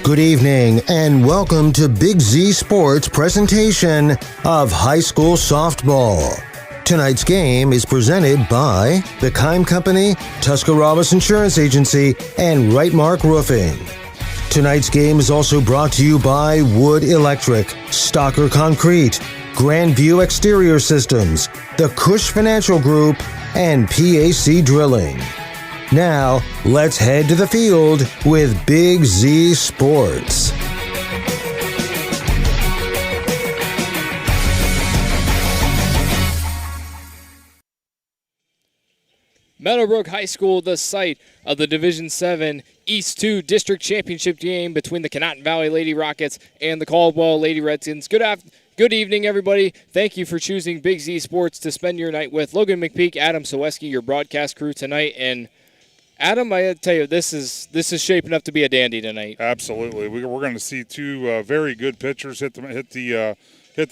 Good evening and welcome to Big Z Sports presentation of high school softball. Tonight's game is presented by the Kime Company, Tuscarawas Insurance Agency, and Right Mark Roofing. Tonight's game is also brought to you by Wood Electric, Stocker Concrete, Grandview Exterior Systems, the Cush Financial Group, and PAC Drilling. Now, let's head to the field with Big Z Sports. Meadowbrook High School, the site of the Division VII East 2 District Championship game between the Conotton Valley Lady Rockets and the Caldwell Lady Redskins. Good evening, everybody. Thank you for choosing Big Z Sports to spend your night with. Logan McPeak, Adam Soweski, your broadcast crew tonight. And Adam, I tell you, this is shaping up to be a dandy tonight. Absolutely, we're going to see two very good pitchers hit the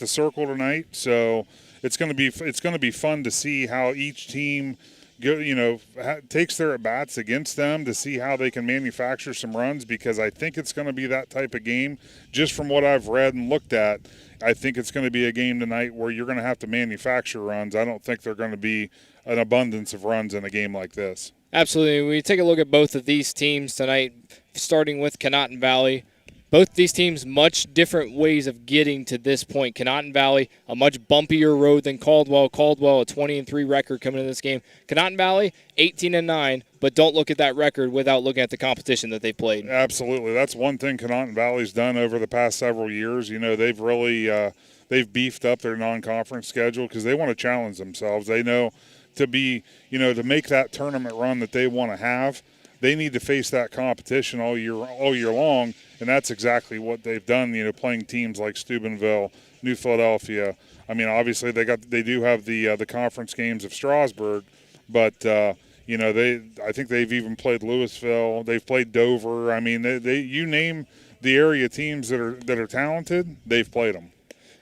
circle tonight. So it's going to be fun to see how each team takes their at bats against them, to see how they can manufacture some runs, because I think it's going to be that type of game. Just from what I've read and looked at, I think it's going to be a game tonight where you're going to have to manufacture runs. I don't think they're going to be an abundance of runs in a game like this. Absolutely. We take a look at both of these teams tonight, starting with Conotton Valley. Both these teams, much different ways of getting to this point. Conotton Valley, a much bumpier road than Caldwell. Caldwell, a 20-3 record coming into this game. Conotton Valley, 18-9, but don't look at that record without looking at the competition that they played. Absolutely. That's one thing Conotton Valley's done over the past several years. They've really they've beefed up their non-conference schedule because they want to challenge themselves. They know to make that tournament run that they want to have, they need to face that competition all year long, and that's exactly what they've done. Playing teams like Steubenville, New Philadelphia. I mean, obviously they do have the conference games of Strasburg, but I think they've even played Louisville. They've played Dover. I mean, they you name the area teams that are talented, they've played them.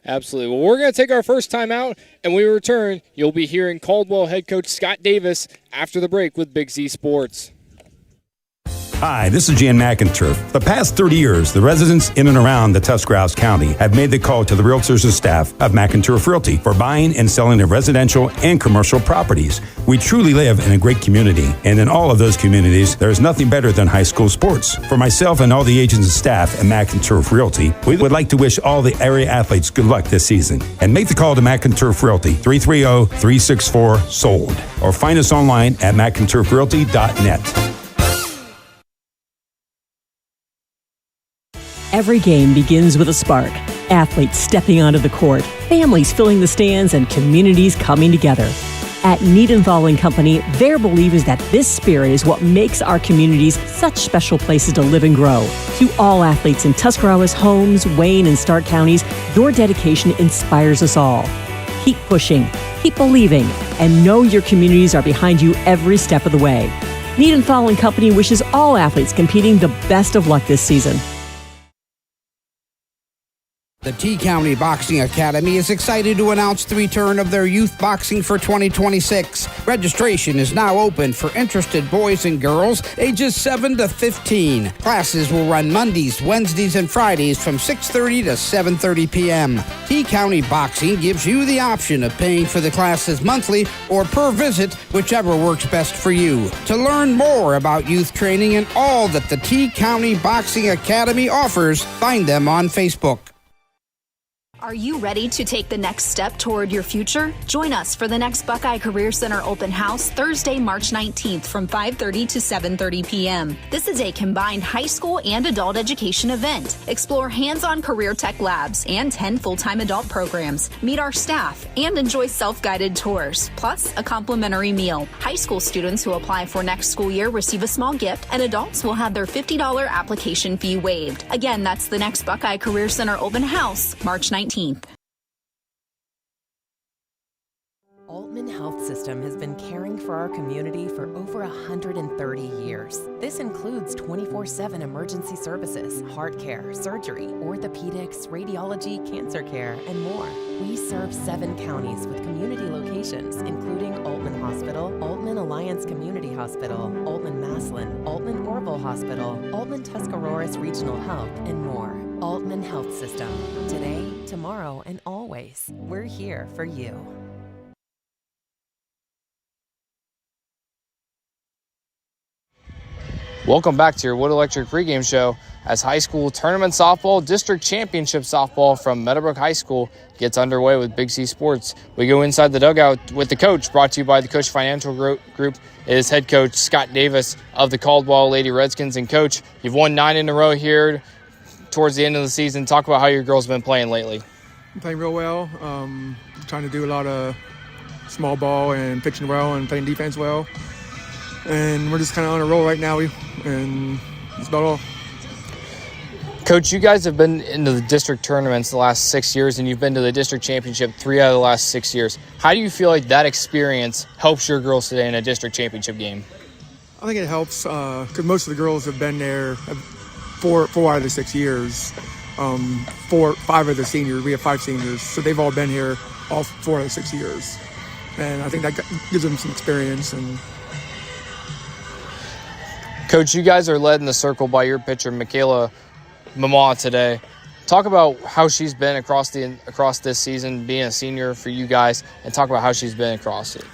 Absolutely. Well, we're going to take our first time out, and when we return, you'll be hearing Caldwell head coach Scott Davis after the break with Big Z Sports. Hi, this is Jan McInturf. The past 30 years, the residents in and around the Tuscarawas County have made the call to the realtors and staff of McInturf Realty for buying and selling of residential and commercial properties. We truly live in a great community, and in all of those communities, there is nothing better than high school sports. For myself and all the agents and staff at McInturf Realty, we would like to wish all the area athletes good luck this season. And make the call to McInturf Realty, 330-364-SOLD, or find us online at McInturfRealty.net. Every game begins with a spark. Athletes stepping onto the court, families filling the stands, and communities coming together. At Needenthal & Company, their belief is that this spirit is what makes our communities such special places to live and grow. To all athletes in Tuscarawas, Holmes, Wayne, and Stark counties, your dedication inspires us all. Keep pushing, keep believing, and know your communities are behind you every step of the way. Needenthal & Company wishes all athletes competing the best of luck this season. The T-County Boxing Academy is excited to announce the return of their youth boxing for 2026. Registration is now open for interested boys and girls ages 7 to 15. Classes will run Mondays, Wednesdays, and Fridays from 6:30 to 7:30 p.m. T-County Boxing gives you the option of paying for the classes monthly or per visit, whichever works best for you. To learn more about youth training and all that the T-County Boxing Academy offers, find them on Facebook. Are you ready to take the next step toward your future? Join us for the next Buckeye Career Center Open House Thursday, March 19th from 5:30 to 7:30 p.m. This is a combined high school and adult education event. Explore hands-on career tech labs and 10 full-time adult programs. Meet our staff and enjoy self-guided tours, plus a complimentary meal. High school students who apply for next school year receive a small gift, and adults will have their $50 application fee waived. Again, that's the next Buckeye Career Center Open House, March 19th. Altman Health System has been caring for our community for over 130 years. This includes 24/7 emergency services, heart care, surgery, orthopedics, radiology, cancer care, and more. We serve 7 counties with community locations, including Altman Hospital, Altman Alliance Community Hospital, Altman Maslin, Altman Orville Hospital, Altman Tuscaroras Regional Health, and more. Altman Health System. Today, tomorrow, and always. We're here for you. Welcome back to your Wood Electric pregame show as high school tournament softball district championship softball from Meadowbrook High School gets underway with Big C Sports. We go inside the dugout with the coach, brought to you by the Coach Financial Group. It is head coach Scott Davis of the Caldwell Lady Redskins. And coach, you've won 9 in a row here towards the end of the season. Talk about how your girls have been playing lately. I'm playing real well. Trying to do a lot of small ball and pitching well and playing defense well. And we're just kind of on a roll right now, and that's about all. Coach, you guys have been into the district tournaments the last 6 years, and you've been to the district championship 3 out of the last 6 years. How do you feel like that experience helps your girls today in a district championship game? I think it helps because most of the girls have been there 4 out of the 6 years. 5 of the seniors. We have 5 seniors, so they've all been here all 4 out of the 6 years. And I think that gives them some experience. And Coach, you guys are led in the circle by your pitcher, Michaela Mama, today. Talk about how she's been across this season, being a senior for you guys, and talk about how she's been across it.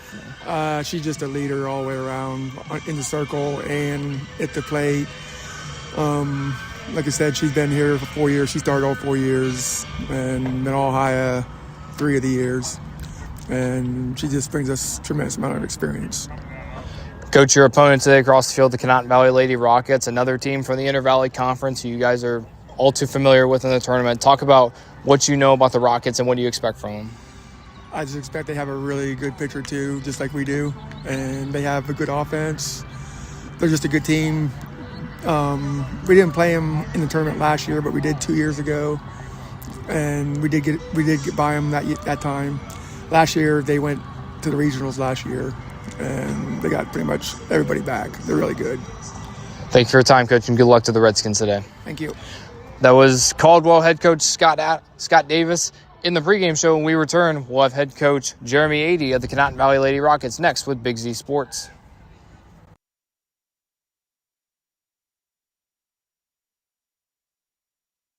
She's just a leader all the way around in the circle and at the plate. Like I said, she's been here for 4 years. She started all 4 years and been all high 3 of the years. And she just brings us a tremendous amount of experience. Coach, your opponent today across the field, the Conotton Valley Lady Rockets, another team from the Inter-Valley Conference who you guys are all too familiar with in the tournament. Talk about what you know about the Rockets and what do you expect from them. I just expect they have a really good pitcher too, just like we do. And they have a good offense. They're just a good team. We didn't play them in the tournament last year, but we did 2 years ago. And we did get by them that time. Last year, they went to the regionals last year. And they got pretty much everybody back. They're really good. Thank you for your time, Coach, and good luck to the Redskins today. Thank you. That was Caldwell head coach Scott Davis. In the pregame show, when we return, we'll have head coach Jeremy Adey of the Conotton Valley Lady Rockets next with Big Z Sports.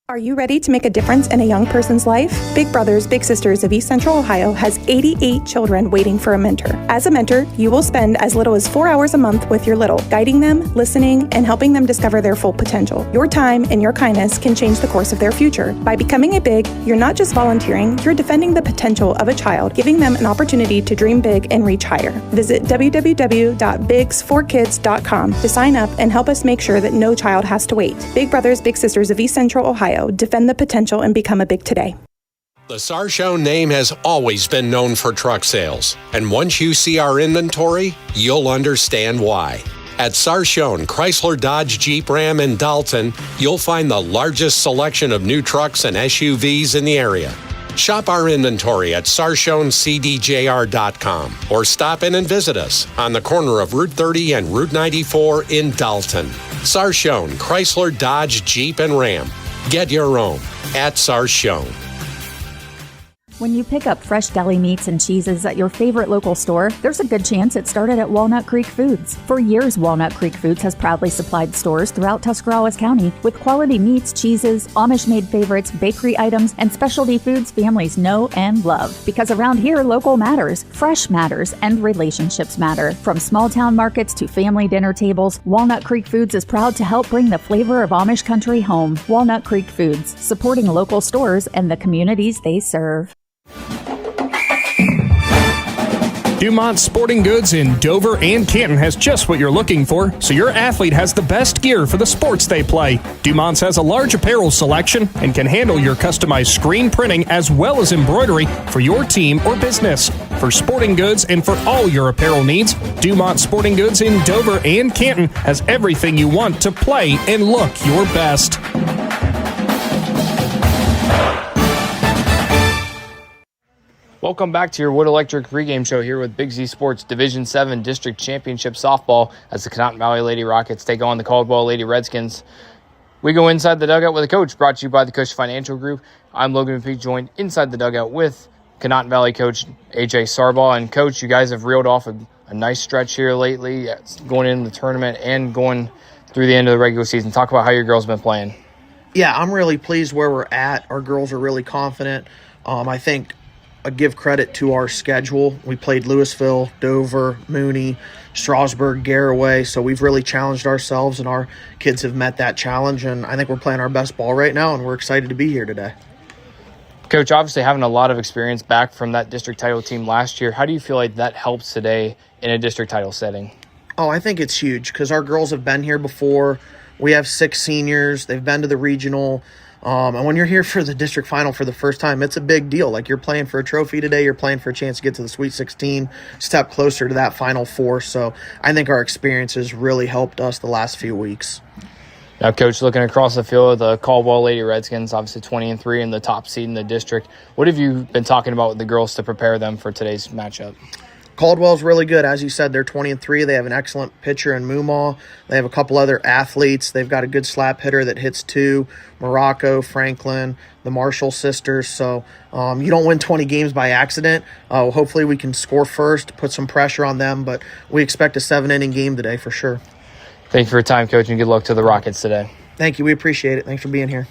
Are you ready to make a difference in a young person's life? Big Brothers Big Sisters of East Central Ohio has 88 children waiting for a mentor. As a mentor, you will spend as little as 4 hours a month with your little, guiding them, listening, and helping them discover their full potential. Your time and your kindness can change the course of their future. By becoming a Big, you're not just volunteering, you're defending the potential of a child, giving them an opportunity to dream big and reach higher. Visit www.bigs4kids.com to sign up and help us make sure that no child has to wait. Big Brothers Big Sisters of East Central Ohio. Defend the potential and become a Big today. The Sarchone name has always been known for truck sales, and once you see our inventory, you'll understand why. At Sarchone Chrysler Dodge Jeep Ram in Dalton, you'll find the largest selection of new trucks and SUVs in the area. Shop our inventory at sarchonecdjr.com or stop in and visit us on the corner of Route 30 and Route 94 in Dalton. Sarchone Chrysler Dodge Jeep and Ram. Get your own at Sarchone. When you pick up fresh deli meats and cheeses at your favorite local store, there's a good chance it started at Walnut Creek Foods. For years, Walnut Creek Foods has proudly supplied stores throughout Tuscarawas County with quality meats, cheeses, Amish-made favorites, bakery items, and specialty foods families know and love. Because around here, local matters, fresh matters, and relationships matter. From small-town markets to family dinner tables, Walnut Creek Foods is proud to help bring the flavor of Amish country home. Walnut Creek Foods, supporting local stores and the communities they serve. Dumont Sporting Goods in Dover and Canton has just what you're looking for, so your athlete has the best gear for the sports they play. Dumont's has a large apparel selection and can handle your customized screen printing as well as embroidery for your team or business. For sporting goods and for all your apparel needs, Dumont Sporting Goods in Dover and Canton has everything you want to play and look your best. Welcome back to your Wood Electric pregame show here with Big Z Sports Division 7 District Championship Softball as the Conotton Valley Lady Rockets take on the Caldwell Lady Redskins. We go inside the dugout with a coach, brought to you by the Cush Financial Group. I'm Logan McPeak, joined inside the dugout with Conotton Valley coach AJ Sarbaugh. And coach, you guys have reeled off a nice stretch here lately, going into the tournament and going through the end of the regular season. Talk about how your girls have been playing. Yeah, I'm really pleased where we're at. Our girls are really confident. I think I give credit to our schedule. We played Louisville, Dover, Mooney, Strasburg, Garaway, so we've really challenged ourselves, and our kids have met that challenge, and I think we're playing our best ball right now, and we're excited to be here today. Coach, obviously having a lot of experience back from that district title team last year, how do you feel like that helps today in a district title setting? Oh, I think it's huge because our girls have been here before. We have 6 seniors. They've been to the regional. And when you're here for the district final for the first time, it's a big deal. Like, you're playing for a trophy today. You're playing for a chance to get to the Sweet 16, step closer to that Final Four. So I think our experience has really helped us the last few weeks. Now, Coach, looking across the field, the Caldwell Lady Redskins, obviously 20-3 and the top seed in the district. What have you been talking about with the girls to prepare them for today's matchup? Caldwell's really good. As you said, they're 20-3. They have an excellent pitcher in Mumaw. They have a couple other athletes. They've got a good slap hitter that hits 2, Morocco, Franklin, the Marshall sisters. So you don't win 20 games by accident. Hopefully we can score first, put some pressure on them, but we expect a 7-inning game today for sure. Thank you for your time, Coach, and good luck to the Rockets today. Thank you. We appreciate it. Thanks for being here.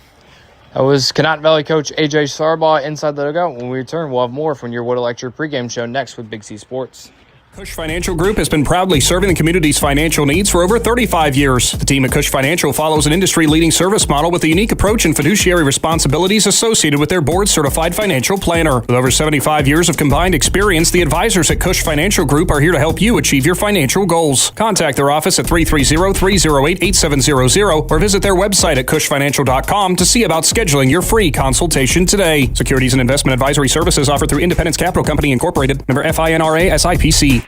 That was Conotton Valley coach AJ Sarbaugh inside the dugout. When we return, we'll have more from your Wood Electric pregame show next with Big Z Sports. Cush Financial Group has been proudly serving the community's financial needs for over 35 years. The team at Cush Financial follows an industry-leading service model with a unique approach and fiduciary responsibilities associated with their board-certified financial planner. With over 75 years of combined experience, the advisors at Cush Financial Group are here to help you achieve your financial goals. Contact their office at 330-308-8700 or visit their website at cushfinancial.com to see about scheduling your free consultation today. Securities and investment advisory services offered through Independence Capital Company Incorporated, member FINRA SIPC.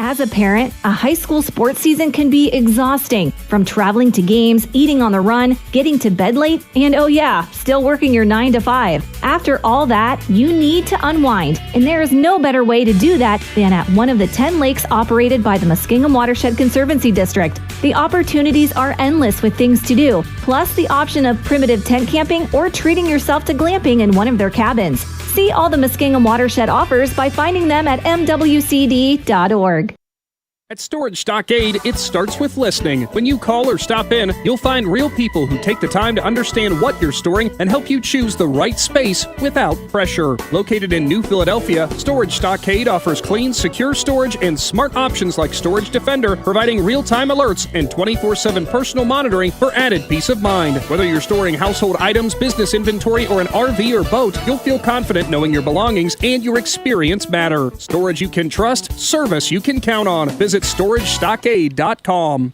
As a parent, a high school sports season can be exhausting. From traveling to games, eating on the run, getting to bed late, and oh yeah, still working your 9 to 5. After all that, you need to unwind, and there is no better way to do that than at one of the 10 lakes operated by the Muskingum Watershed Conservancy District. The opportunities are endless with things to do, plus the option of primitive tent camping or treating yourself to glamping in one of their cabins. See all the Muskingum Watershed offers by finding them at mwcd.org. At Storage Stockade, it starts with listening. When you call or stop in, you'll find real people who take the time to understand what you're storing and help you choose the right space without pressure. Located in New Philadelphia, Storage Stockade offers clean, secure storage and smart options like Storage Defender, providing real-time alerts and 24/7 personal monitoring for added peace of mind. Whether you're storing household items, business inventory, or an RV or boat, you'll feel confident knowing your belongings and your experience matter. Storage you can trust, service you can count on. Visit StorageStockade.com.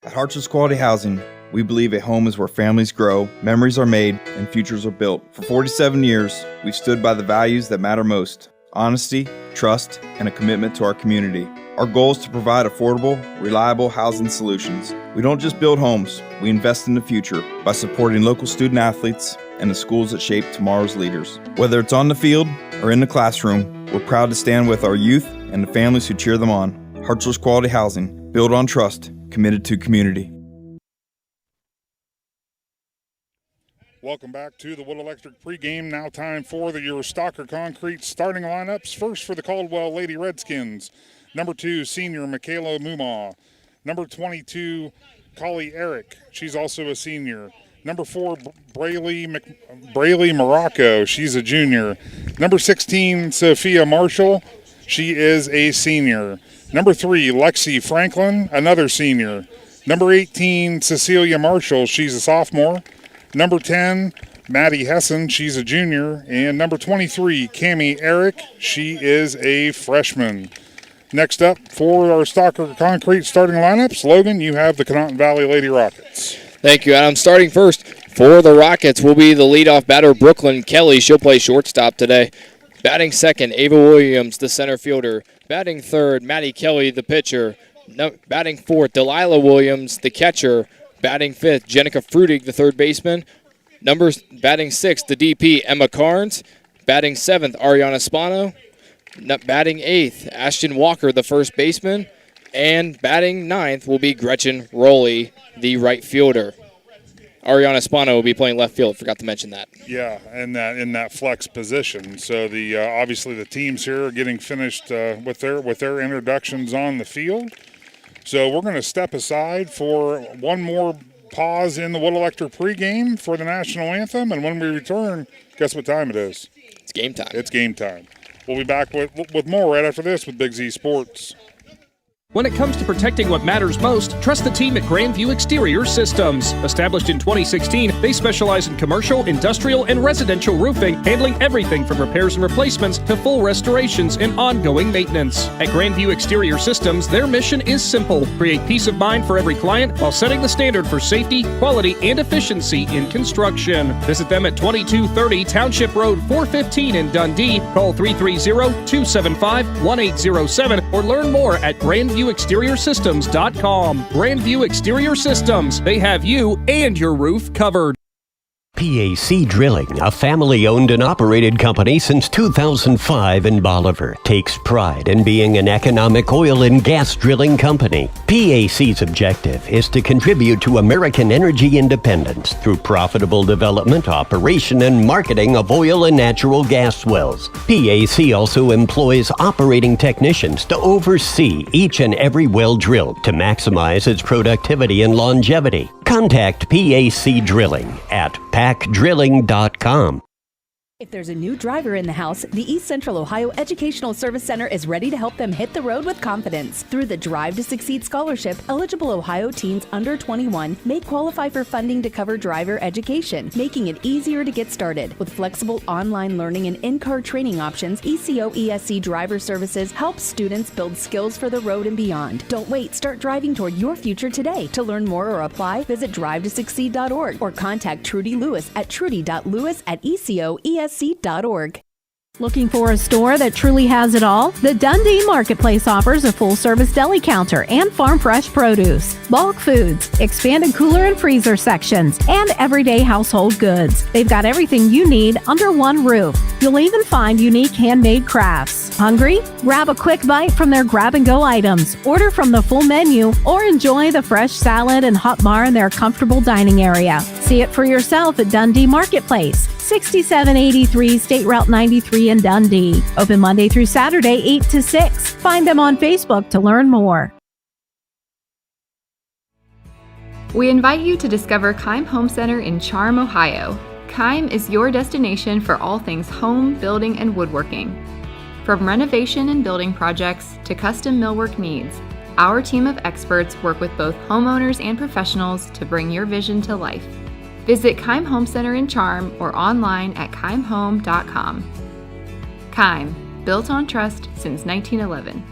At Hartson's Quality Housing, we believe a home is where families grow, memories are made, and futures are built. For 47 years, we've stood by the values that matter most: honesty, trust, and a commitment to our community. Our goal is to provide affordable, reliable housing solutions. We don't just build homes, we invest in the future by supporting local student athletes and the schools that shape tomorrow's leaders. Whether it's on the field or in the classroom, we're proud to stand with our youth and the families who cheer them on. Hartzler's Quality Housing, built on trust, committed to community. Welcome back to the Wood Electric pregame. Now time for your Stalker Concrete starting lineups. First for the Caldwell Lady Redskins, number 2, senior Michaela Mumaw. Number 22, Collie Eric. She's also a senior. Number 4, Braley Morocco. She's a junior. Number 16, Sophia Marshall. She is a senior. Number 3, Lexi Franklin, another senior. Number 18, Cecilia Marshall. She's a sophomore. Number 10, Maddie Hessen. She's a junior. And number 23, Cammie Eric. She is a freshman. Next up for our Stalker Concrete starting lineups, Logan, you have the Conotton Valley Lady Rockets. Thank you, Adam. Starting first for the Rockets will be the leadoff batter, Brooklyn Kelly. She'll play shortstop today. Batting second, Ava Williams, the center fielder. Batting third, Maddie Kelly, the pitcher. Batting fourth, Delilah Williams, the catcher. Batting fifth, Jenica Frutig, the third baseman. Batting sixth, the DP, Emma Carnes. Batting 7th, Ariana Spano. Batting 8th, Ashton Walker, the first baseman. And batting 9th will be Gretchen Rowley, the right fielder. Ariana Spano will be playing left field. Forgot to mention that. Yeah, and that in that flex position. So the obviously the teams here are getting finished with their introductions on the field. So we're going to step aside for one more pause in the Wood Electric pregame for the national anthem, and when we return, guess what time it is? It's game time. It's game time. We'll be back with more right after this with Big Z Sports. When it comes to protecting what matters most, trust the team at Grandview Exterior Systems. Established in 2016, they specialize in commercial, industrial, and residential roofing, handling everything from repairs and replacements to full restorations and ongoing maintenance. At Grandview Exterior Systems, their mission is simple: create peace of mind for every client while setting the standard for safety, quality, and efficiency in construction. Visit them at 2230 Township Road 415 in Dundee. Call 330-275-1807 or learn more at GrandviewExteriorSystems.com. Grandview Exterior Systems. They have you and your roof covered. PAC Drilling, a family-owned and operated company since 2005 in Bolivar, takes pride in being an economic oil and gas drilling company. PAC's objective is to contribute to American energy independence through profitable development, operation, and marketing of oil and natural gas wells. PAC also employs operating technicians to oversee each and every well drilled to maximize its productivity and longevity. Contact PAC Drilling at pacdrilling.com. If there's a new driver in the house, the East Central Ohio Educational Service Center is ready to help them hit the road with confidence. Through the Drive to Succeed Scholarship, eligible Ohio teens under 21 may qualify for funding to cover driver education, making it easier to get started. With flexible online learning and in-car training options, ECO ESC Driver Services helps students build skills for the road and beyond. Don't wait, start driving toward your future today. To learn more or apply, visit drivetosucceed.org or contact Trudy Lewis at trudy.lewis@ecoesc.org. Looking for a store that truly has it all? The Dundee Marketplace offers a full-service deli counter and farm fresh produce, bulk foods, expanded cooler and freezer sections, and everyday household goods. They've got everything you need under one roof. You'll even find unique handmade crafts. Hungry? Grab a quick bite from their grab-and-go items, order from the full menu, or enjoy the fresh salad and hot bar in their comfortable dining area. See it for yourself at Dundee Marketplace, 6783 State Route 93 in Dundee. Open Monday through Saturday, 8 to 6. Find them on Facebook to learn more. We invite you to discover Keim Home Center in Charm, Ohio. Keim is your destination for all things home, building, and woodworking. From renovation and building projects to custom millwork needs, our team of experts work with both homeowners and professionals to bring your vision to life. Visit Keim Home Center in Charm or online at keimhome.com. Keim, built on trust since 1911.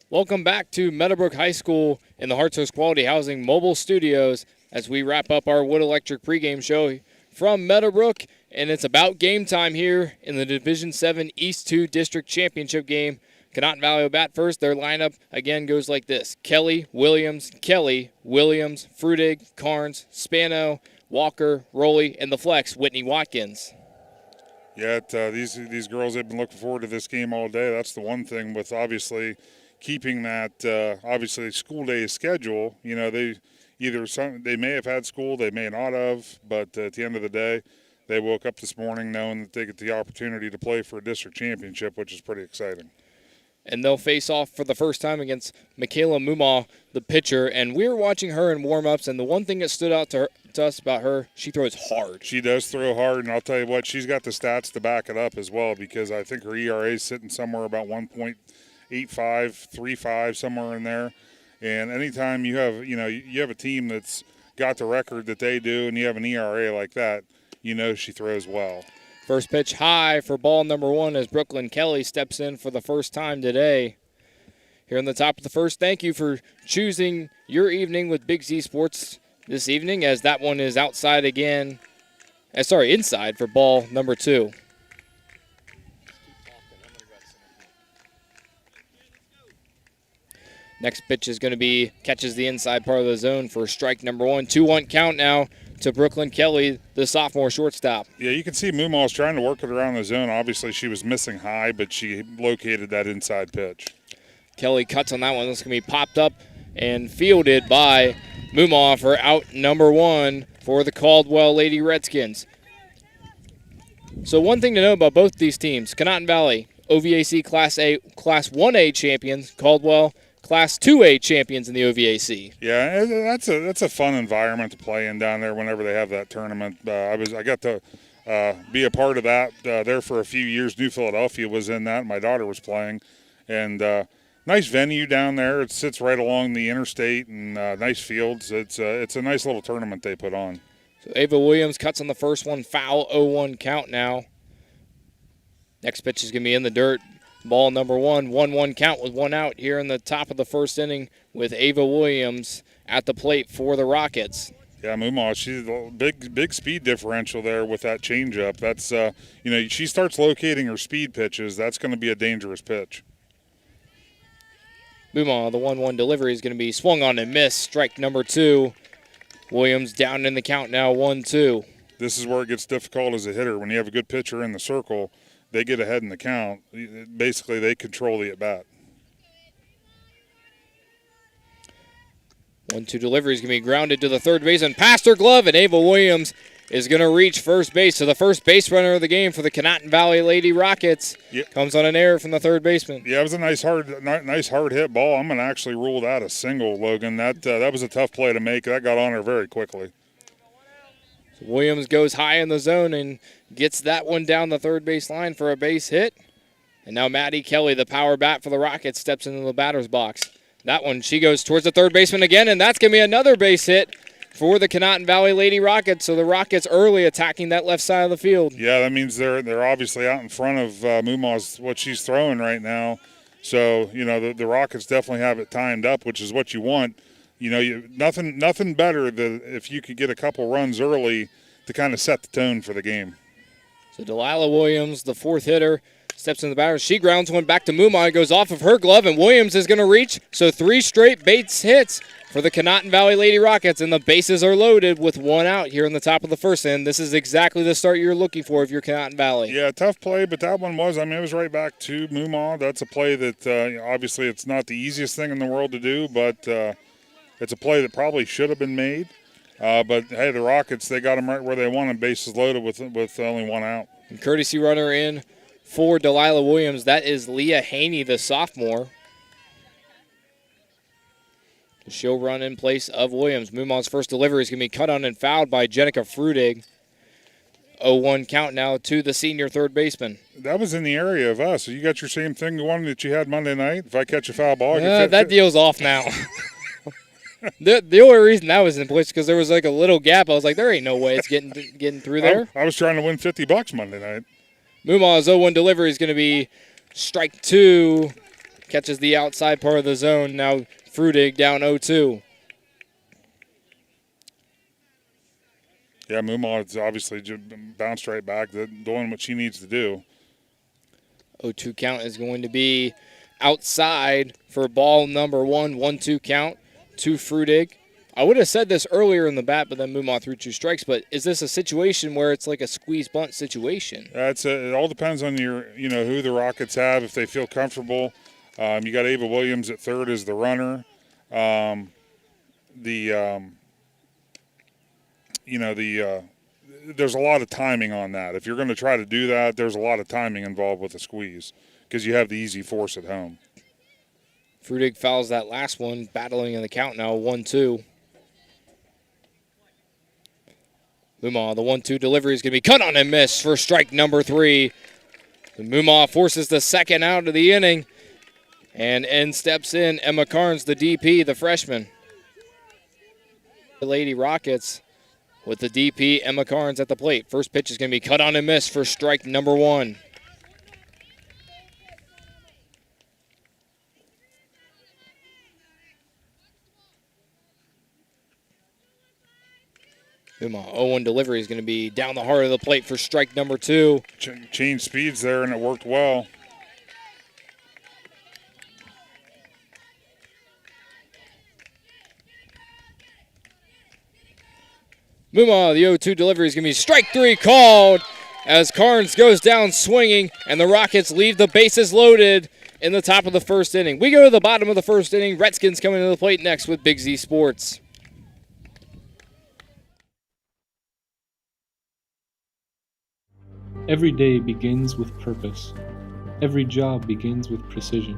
Welcome back to Meadowbrook High School in the Hartso's Quality Housing Mobile Studios as we wrap up our Wood Electric pregame show from Meadowbrook. And it's about game time here in the Division 7 East 2 District Championship game. Conotton Valley will bat first. Their lineup, again, goes like this. Kelly, Williams, Frudig, Carnes, Spano, Walker, Rowley, and the flex, Whitney Watkins. Yeah, these girls have been looking forward to this game all day. That's the one thing with obviously keeping that obviously school day schedule. You know, they may have had school, they may not have, but at the end of the day, they woke up this morning knowing that they get the opportunity to play for a district championship, which is pretty exciting. And they'll face off for the first time against Michaela Mumaw, the pitcher. And we were watching her in warm-ups, and the one thing that stood out to us about her, she throws hard. She does throw hard, and I'll tell you what, she's got the stats to back it up as well, because I think her ERA is sitting somewhere about 1.85, 35, somewhere in there. And anytime you have a team that's got the record that they do, and you have an ERA like that, you know she throws well. First pitch high for ball number 1 as Brooklyn Kelly steps in for the first time today. Here in the top of the first, thank you for choosing your evening with Big Z Sports this evening, as that one is outside again. Inside for ball number 2. Next pitch is going to be, catches the inside part of the zone for strike number 1. 2-1 count now to Brooklyn Kelly, the sophomore shortstop. Yeah, you can see Mumaw's trying to work it around the zone. Obviously, she was missing high, but she located that inside pitch. Kelly cuts on that one. That's going to be popped up and fielded by Mumaw for out number 1 for the Caldwell Lady Redskins. So one thing to know about both these teams, Conotton Valley, OVAC Class 1A champions, Caldwell Class 2A champions in the OVAC. Yeah, that's a fun environment to play in down there whenever they have that tournament. I got to be a part of that there for a few years. New Philadelphia was in that. My daughter was playing, and nice venue down there. It sits right along the interstate, and nice fields. It's a nice little tournament they put on. So Ava Williams cuts on the first one, foul, 0-1 count now. Next pitch is going to be in the dirt. Ball number 1, 1-1 count with 1 out here in the top of the first inning with Ava Williams at the plate for the Rockets. Yeah, Mumaw, she's a big speed differential there with that changeup. That's she starts locating her speed pitches. That's going to be a dangerous pitch. Mumaw, the 1-1 delivery is going to be swung on and missed. Strike number 2. Williams down in the count now, 1-2. This is where it gets difficult as a hitter. When you have a good pitcher in the circle, they get ahead in the count. Basically, they control the at-bat. 1-2 delivery is going to be grounded to the third baseman, past her glove, and Ava Williams is going to reach first base. So the first base runner of the game for the Conotton Valley Lady Rockets comes on an error from the third baseman. Yeah, it was a nice hard hit ball. I'm going to actually rule that a single, Logan. That was a tough play to make. That got on her very quickly. So Williams goes high in the zone and gets that one down the third base line for a base hit. And now Maddie Kelly, the power bat for the Rockets, steps into the batter's box. That one, she goes towards the third baseman again, and that's going to be another base hit for the Conotton Valley Lady Rockets. So the Rockets early attacking that left side of the field. Yeah, that means they're obviously out in front of Mumaw's, what she's throwing right now. So, the Rockets definitely have it timed up, which is what you want. Nothing better than if you could get a couple runs early to kind of set the tone for the game. So Delilah Williams, the fourth hitter, steps in the batter. She grounds one back to Mumaw. It goes off of her glove, and Williams is going to reach. So 3 straight base hits for the Conotton Valley Lady Rockets, and the bases are loaded with 1 out here in the top of the first inning. This is exactly the start you're looking for if you're Conotton Valley. Yeah, tough play, but that one was, it was right back to Mumaw. That's a play that obviously it's not the easiest thing in the world to do, but it's a play that probably should have been made. But, hey, the Rockets, they got them right where they want them, bases loaded with only 1 out. And courtesy runner in for Delilah Williams. That is Leah Haney, the sophomore. She'll run in place of Williams. Mumaw's first delivery is going to be cut on and fouled by Jenica Frudig. 0-1 count now to the senior third baseman. That was in the area of us. So you got your same thing, the one that you had Monday night? If I catch a foul ball, that deal's off now. The only reason that was in place because there was like a little gap. I was like, there ain't no way it's getting through there. I was trying to win $50 Monday night. Mumaw's 0-1 delivery is going to be strike 2. Catches the outside part of the zone. Now Frudig down 0-2. Yeah, Mumaw's obviously just bounced right back, doing what she needs to do. 0-2 count is going to be outside for ball number 1. 1-2 count to Frudig. I would have said this earlier in the bat, but then Mumaw threw 2 strikes. But is this a situation where it's like a squeeze bunt situation? It all depends on who the Rockets have, if they feel comfortable. You got Ava Williams at third as the runner. There's a lot of timing on that. If you're going to try to do that, there's a lot of timing involved with the squeeze because you have the easy force at home. Frudig fouls that last one, battling in the count now, 1-2. Mumaw, the 1-2 delivery is going to be cut on and missed for strike number 3. And Mumaw forces the second out of the inning. And in steps in Emma Carnes, the DP, the freshman. The Lady Rockets with the DP, Emma Carnes at the plate. First pitch is going to be cut on and missed for strike number 1. Mumaw, 0-1 delivery is going to be down the heart of the plate for strike number 2. Changed speeds there, and it worked well. Muma, the 0-2 delivery is going to be strike 3 called as Carnes goes down swinging, and the Rockets leave the bases loaded in the top of the first inning. We go to the bottom of the first inning. Redskins coming to the plate next with Big Z Sports. Every day begins with purpose. Every job begins with precision.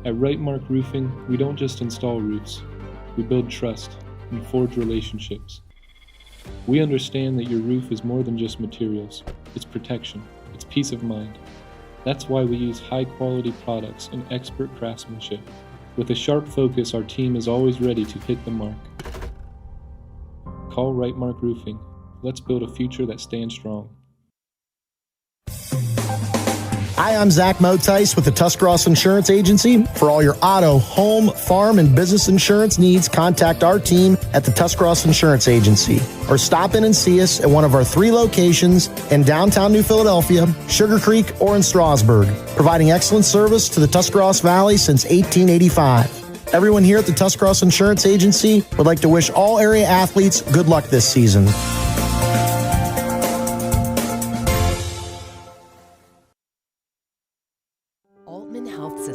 At Right Mark Roofing, we don't just install roofs. We build trust and forge relationships. We understand that your roof is more than just materials. It's protection. It's peace of mind. That's why we use high-quality products and expert craftsmanship. With a sharp focus, our team is always ready to hit the mark. Call Right Mark Roofing. Let's build a future that stands strong. Hi, I'm Zach Motice with the Tuscarawas Insurance Agency. For all your auto, home, farm, and business insurance needs, contact our team at the Tuscarawas Insurance Agency or stop in and see us at one of our 3 locations in downtown New Philadelphia, Sugar Creek, or in Strasburg, providing excellent service to the Tuscarawas Valley since 1885. Everyone here at the Tuscarawas Insurance Agency would like to wish all area athletes good luck this season.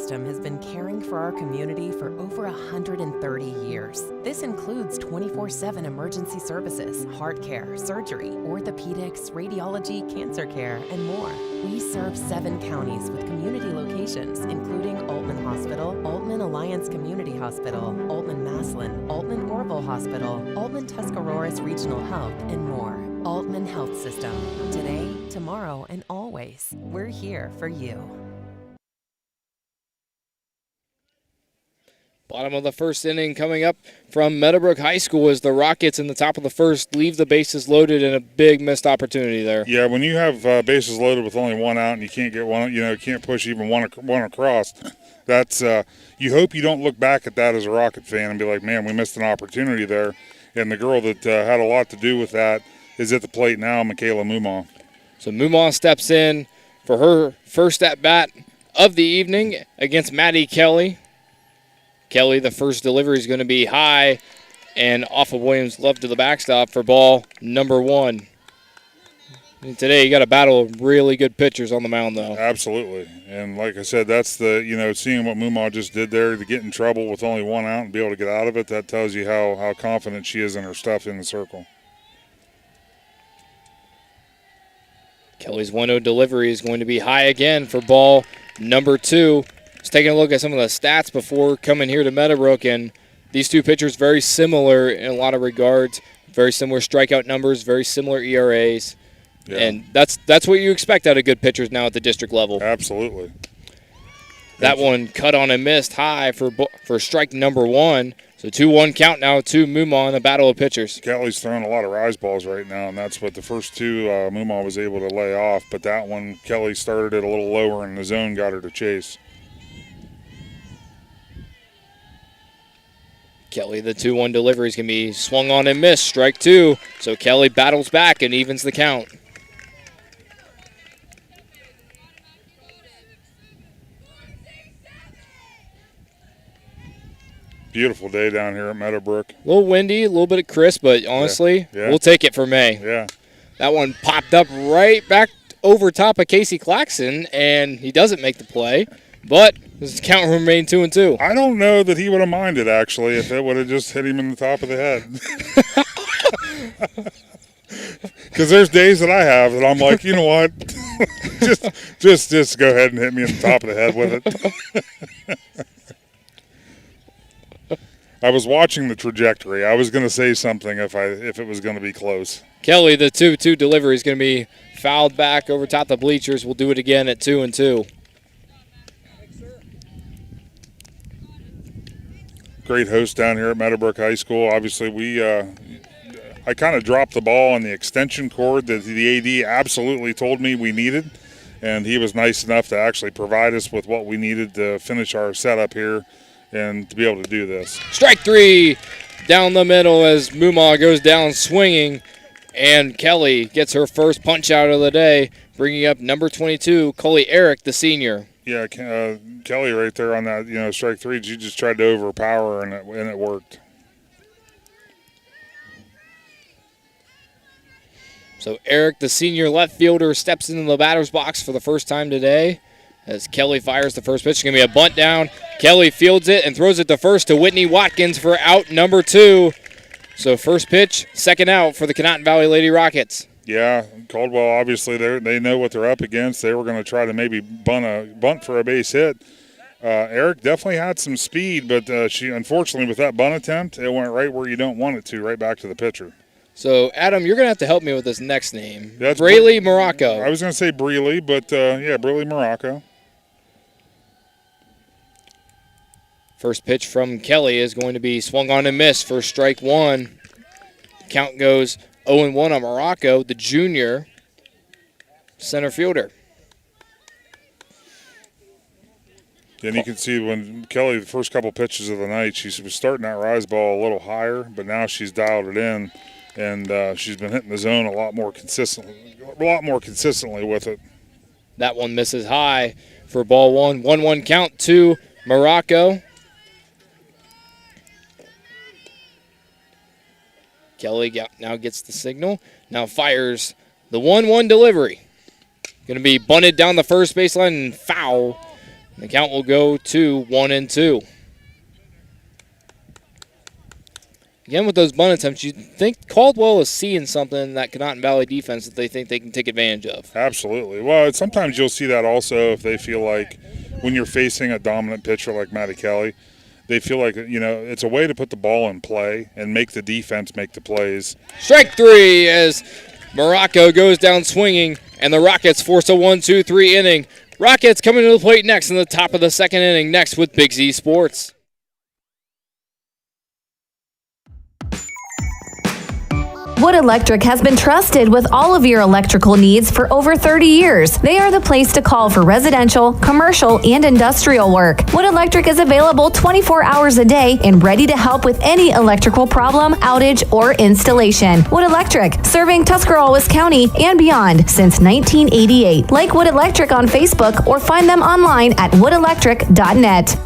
Has been caring for our community for over 130 years. This includes 24/7 emergency services, heart care, surgery, orthopedics, radiology, cancer care, and more. We serve 7 counties with community locations, including Altman Hospital, Altman Alliance Community Hospital, Altman Maslin, Altman Orville Hospital, Altman Tuscarawas Regional Health, and more. Altman Health System. Today, tomorrow, and always. We're here for you. Bottom of the first inning coming up from Meadowbrook High School as the Rockets in the top of the first leave the bases loaded, and a big missed opportunity there. Yeah, when you have bases loaded with only 1 out and you can't get one, can't push even one across, that's you hope you don't look back at that as a Rocket fan and be like, man, we missed an opportunity there. And the girl that had a lot to do with that is at the plate now, Michaela Mumon. So Mumon steps in for her first at-bat of the evening against Maddie Kelly. Kelly, the first delivery is going to be high and off of Williams' left to the backstop for ball number 1. And today you got a battle of really good pitchers on the mound, though. Absolutely. And like I said, that's the, seeing what Mumon just did there to get in trouble with only 1 out and be able to get out of it, that tells you how confident she is in her stuff in the circle. Kelly's 1-0 delivery is going to be high again for ball number 2. Just taking a look at some of the stats before coming here to Meadowbrook, and these 2 pitchers very similar in a lot of regards. Very similar strikeout numbers, very similar ERAs. Yeah. And that's what you expect out of good pitchers now at the district level. Absolutely. That one cut on and missed high for strike number 1. So 2-1 count now to Mumon, a battle of pitchers. Kelly's throwing a lot of rise balls right now, and that's what the first 2 Mumon was able to lay off. But that one, Kelly started it a little lower, and the zone got her to chase. Kelly, the 2-1 delivery is going to be swung on and missed, strike 2. So Kelly battles back and evens the count. Beautiful day down here at Meadowbrook. A little windy, a little bit of crisp, but honestly, yeah. We'll take it for May. Yeah. That one popped up right back over top of Casey Claxon, and he doesn't make the play. But his count will remain 2-2. I don't know that he would have minded, actually, if it would have just hit him in the top of the head. Because there's days that I have that I'm like, you know what? just go ahead and hit me in the top of the head with it. I was watching the trajectory. I was going to say something if it was going to be close. Kelly, the 2-2 delivery is going to be fouled back over top the bleachers. We'll do it again at 2-2. Great host down here at Meadowbrook High School. Obviously, I kind of dropped the ball on the extension cord that the AD absolutely told me we needed, and he was nice enough to actually provide us with what we needed to finish our setup here and to be able to do this. Strike 3 down the middle as Mumon goes down swinging, and Kelly gets her first punch out of the day, bringing up number 22, Coley Eric, the senior. Yeah, Kelly right there on that, strike 3, she just tried to overpower, and it worked. So Eric, the senior left fielder, steps into the batter's box for the first time today as Kelly fires the first pitch. It's going to be a bunt down. Kelly fields it and throws it to first to Whitney Watkins for out number 2. So first pitch, second out for the Conotton Valley Lady Rockets. Yeah, Caldwell, obviously, they know what they're up against. They were going to try to maybe bunt for a base hit. Eric definitely had some speed, but she, unfortunately, with that bunt attempt, it went right where you don't want it to, right back to the pitcher. So, Adam, you're going to have to help me with this next name. That's Braley Morocco. I was going to say Breeley, but yeah, Braley Morocco. First pitch from Kelly is going to be swung on and missed for strike 1. Count goes 0-1 on Morocco, the junior center fielder. And you can see when Kelly, the first couple pitches of the night, she was starting that rise ball a little higher, but now she's dialed it in, and she's been hitting the zone a lot more consistently with it. That one misses high for ball 1. 1-1 count to Morocco. Kelly now gets the signal. Now fires the 1-1 delivery. Going to be bunted down the first baseline and foul. The count will go to 1-2. Again, with those bunt attempts, you think Caldwell is seeing something in that Conotton Valley defense that they think they can take advantage of. Absolutely. Well, sometimes you'll see that also if they feel like when you're facing a dominant pitcher like Maddie Kelly, they feel like, you know, it's a way to put the ball in play and make the defense make the plays. Strike 3 as Morocco goes down swinging, and the Rockets force a 1-2-3 inning. Rockets coming to the plate next in the top of the second inning, next with Big Z Sports. Wood Electric has been trusted with all of your electrical needs for over 30 years. They are the place to call for residential, commercial, and industrial work. Wood Electric is available 24 hours a day and ready to help with any electrical problem, outage, or installation. Wood Electric, serving Tuscarawas County and beyond since 1988. Like Wood Electric on Facebook or find them online at woodelectric.net.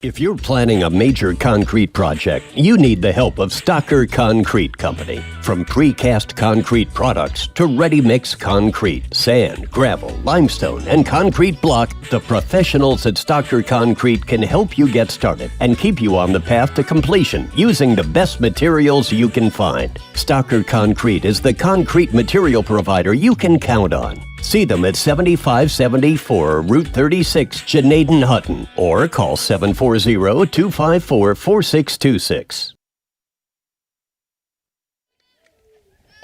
If you're planning a major concrete project, you need the help of Stocker Concrete Company. From precast concrete products to ready-mix concrete, sand, gravel, limestone, and concrete block, the professionals at Stocker Concrete can help you get started and keep you on the path to completion using the best materials you can find. Stocker Concrete is the concrete material provider you can count on. See them at 7574 Route 36, Janaden Hutton, or call 740-254-4626.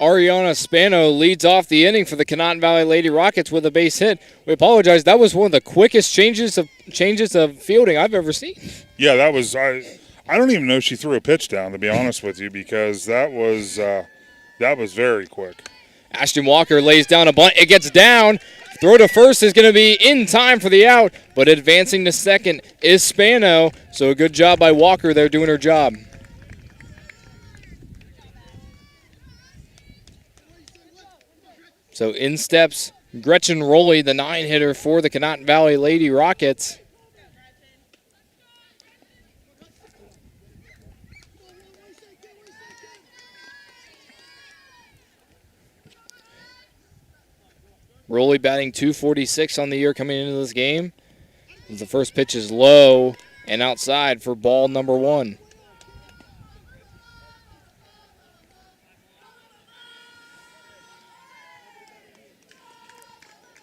Ariana Spano leads off the inning for the Conotton Valley Lady Rockets with a base hit. We apologize. That was one of the quickest changes of fielding I've ever seen. Yeah, that was. I don't even know she threw a pitch down, to be honest with you, because that was very quick. Ashton Walker lays down a bunt. It gets down. Throw to first is going to be in time for the out, but advancing to second is Spano. So a good job by Walker there doing her job. So in steps Gretchen Rowley, the 9-hitter for the Conotton Valley Lady Rockets. Rowley batting .246 on the year coming into this game. The first pitch is low and outside for ball number 1.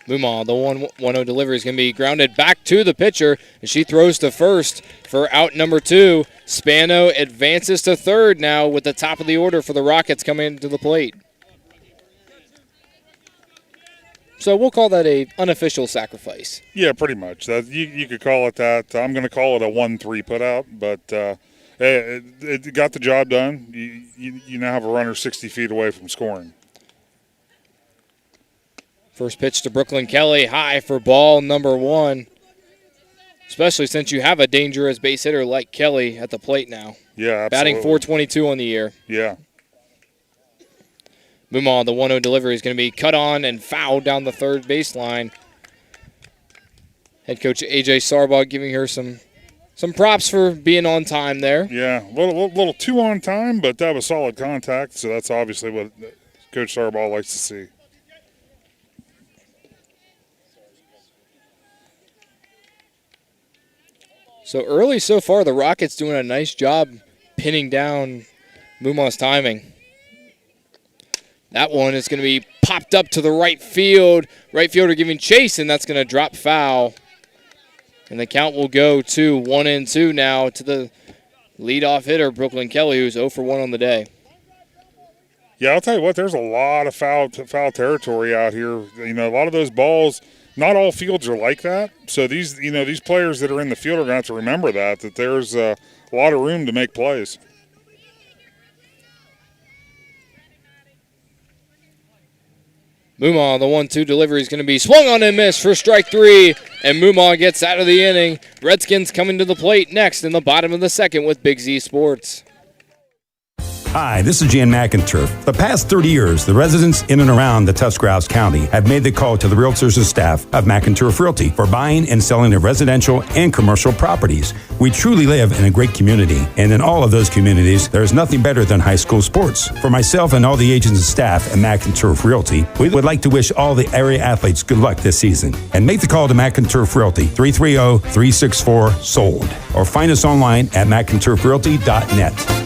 Muma, the 1-0 delivery is going to be grounded back to the pitcher, and she throws to first for out number 2. Spano advances to third now with the top of the order for the Rockets coming into the plate. So we'll call that a unofficial sacrifice. Yeah, pretty much. You could call it that. I'm going to call it a 1-3 putout, but it got the job done. You now have a runner 60 feet away from scoring. First pitch to Brooklyn Kelly, high for ball number 1. especially since you have a dangerous base hitter like Kelly at the plate now. Yeah, absolutely. Batting .422 on the year. Yeah. Muma, the 1-0 delivery is going to be cut on and fouled down the third baseline. Head coach A.J. Sarbaugh giving her some props for being on time there. Yeah, a little too on time, but that was solid contact, so that's obviously what Coach Sarbaugh likes to see. So early so far, the Rockets doing a nice job pinning down Muma's timing. That one is going to be popped up to the right field. Right fielder giving chase, and that's going to drop foul. And the count will go to 1-2 now to the leadoff hitter, Brooklyn Kelly, who's 0 for 1 on the day. Yeah, I'll tell you what, there's a lot of foul territory out here. You know, a lot of those balls, not all fields are like that. So these players that are in the field are going to have to remember that there's a lot of room to make plays. Muma, the 1-2 delivery is going to be swung on and missed for strike 3, and Muma gets out of the inning. Redskins coming to the plate next in the bottom of the second with Big Z Sports. Hi, this is Jan McInturf. The past 30 years, the residents in and around the Tuscarawas County have made the call to the realtors and staff of McInturf Realty for buying and selling of residential and commercial properties. We truly live in a great community, and in all of those communities, there is nothing better than high school sports. For myself and all the agents and staff at McInturf Realty, we would like to wish all the area athletes good luck this season. And make the call to McInturf Realty, 330-364-SOLD, or find us online at McInturfRealty.net.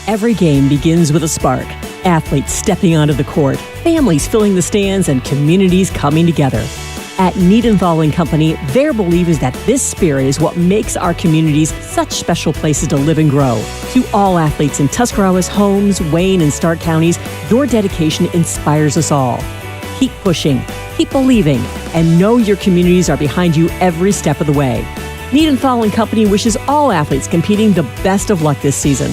Every game begins with a spark. Athletes stepping onto the court, families filling the stands, and communities coming together. At Niedenthal and Company, their belief is that this spirit is what makes our communities such special places to live and grow. To all athletes in Tuscarawas, Holmes, Wayne, and Stark counties, your dedication inspires us all. Keep pushing, keep believing, and know your communities are behind you every step of the way. Niedenthal and Company wishes all athletes competing the best of luck this season.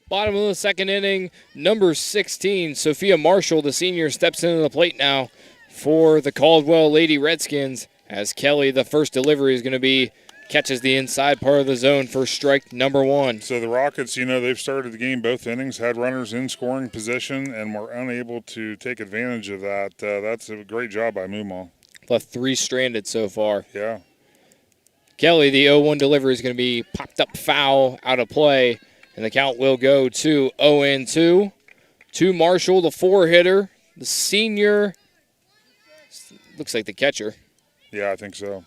Bottom of the second inning, number 16, Sophia Marshall, the senior, steps into the plate now for the Caldwell Lady Redskins, as Kelly, the first delivery is going to be, catches the inside part of the zone for strike number 1. So the Rockets, they've started the game both innings, had runners in scoring position, and were unable to take advantage of that. That's a great job by Mumal. Left 3 stranded so far. Yeah. Kelly, the 0-1 delivery is going to be popped up foul out of play. And the count will go to 0-2. To Marshall, the 4-hitter, the senior. Looks like the catcher. Yeah, I think so.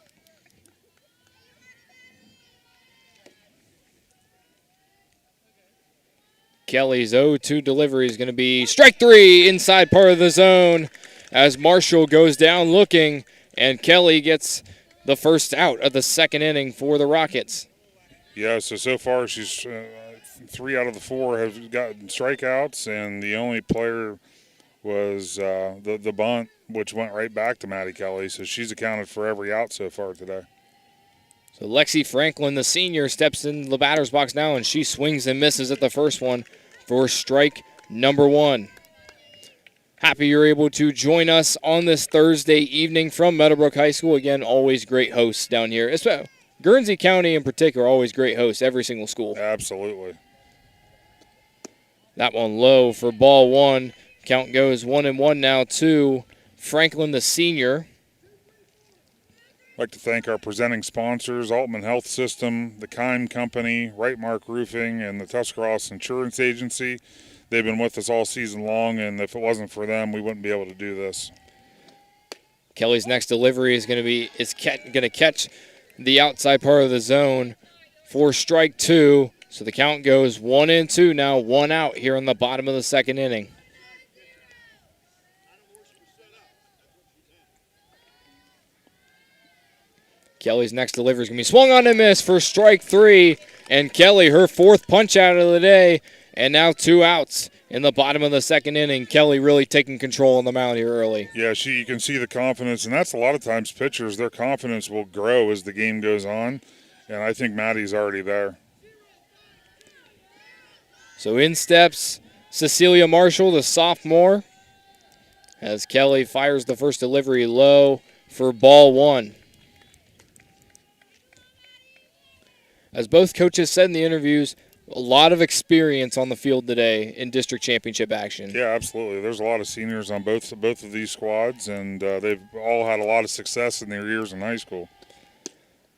Kelly's 0-2 delivery is going to be strike 3 inside part of the zone as Marshall goes down looking, and Kelly gets the first out of the second inning for the Rockets. Yeah, so far she's 3 out of the 4 have gotten strikeouts, and the only player was the bunt, which went right back to Maddie Kelly. So she's accounted for every out so far today. So Lexi Franklin, the senior, steps in the batter's box now, and she swings and misses at the first one for strike number 1. Happy you're able to join us on this Thursday evening from Meadowbrook High School. Again, always great hosts down here. Guernsey County in particular, always great hosts, every single school. Absolutely. That one low for ball 1. Count goes 1-1 now to Franklin, the senior. I'd like to thank our presenting sponsors, Altman Health System, the Kime Company, Right Mark Roofing, and the Tuscarawas Insurance Agency. They've been with us all season long, and if it wasn't for them, we wouldn't be able to do this. Kelly's next delivery is going to catch the outside part of the zone for strike 2. So the count goes 1-2 now, 1 out here in the bottom of the second inning. Kelly's next delivery is going to be swung on and missed for strike 3. And Kelly, her 4th punch out of the day, and now 2 outs in the bottom of the second inning. Kelly really taking control on the mound here early. Yeah, you can see the confidence, and that's a lot of times pitchers, their confidence will grow as the game goes on, and I think Maddie's already there. So in steps Cecilia Marshall, the sophomore, as Kelly fires the first delivery low for ball one. As both coaches said in the interviews, a lot of experience on the field today in district championship action. Yeah, absolutely. There's a lot of seniors on both of these squads, and they've all had a lot of success in their years in high school.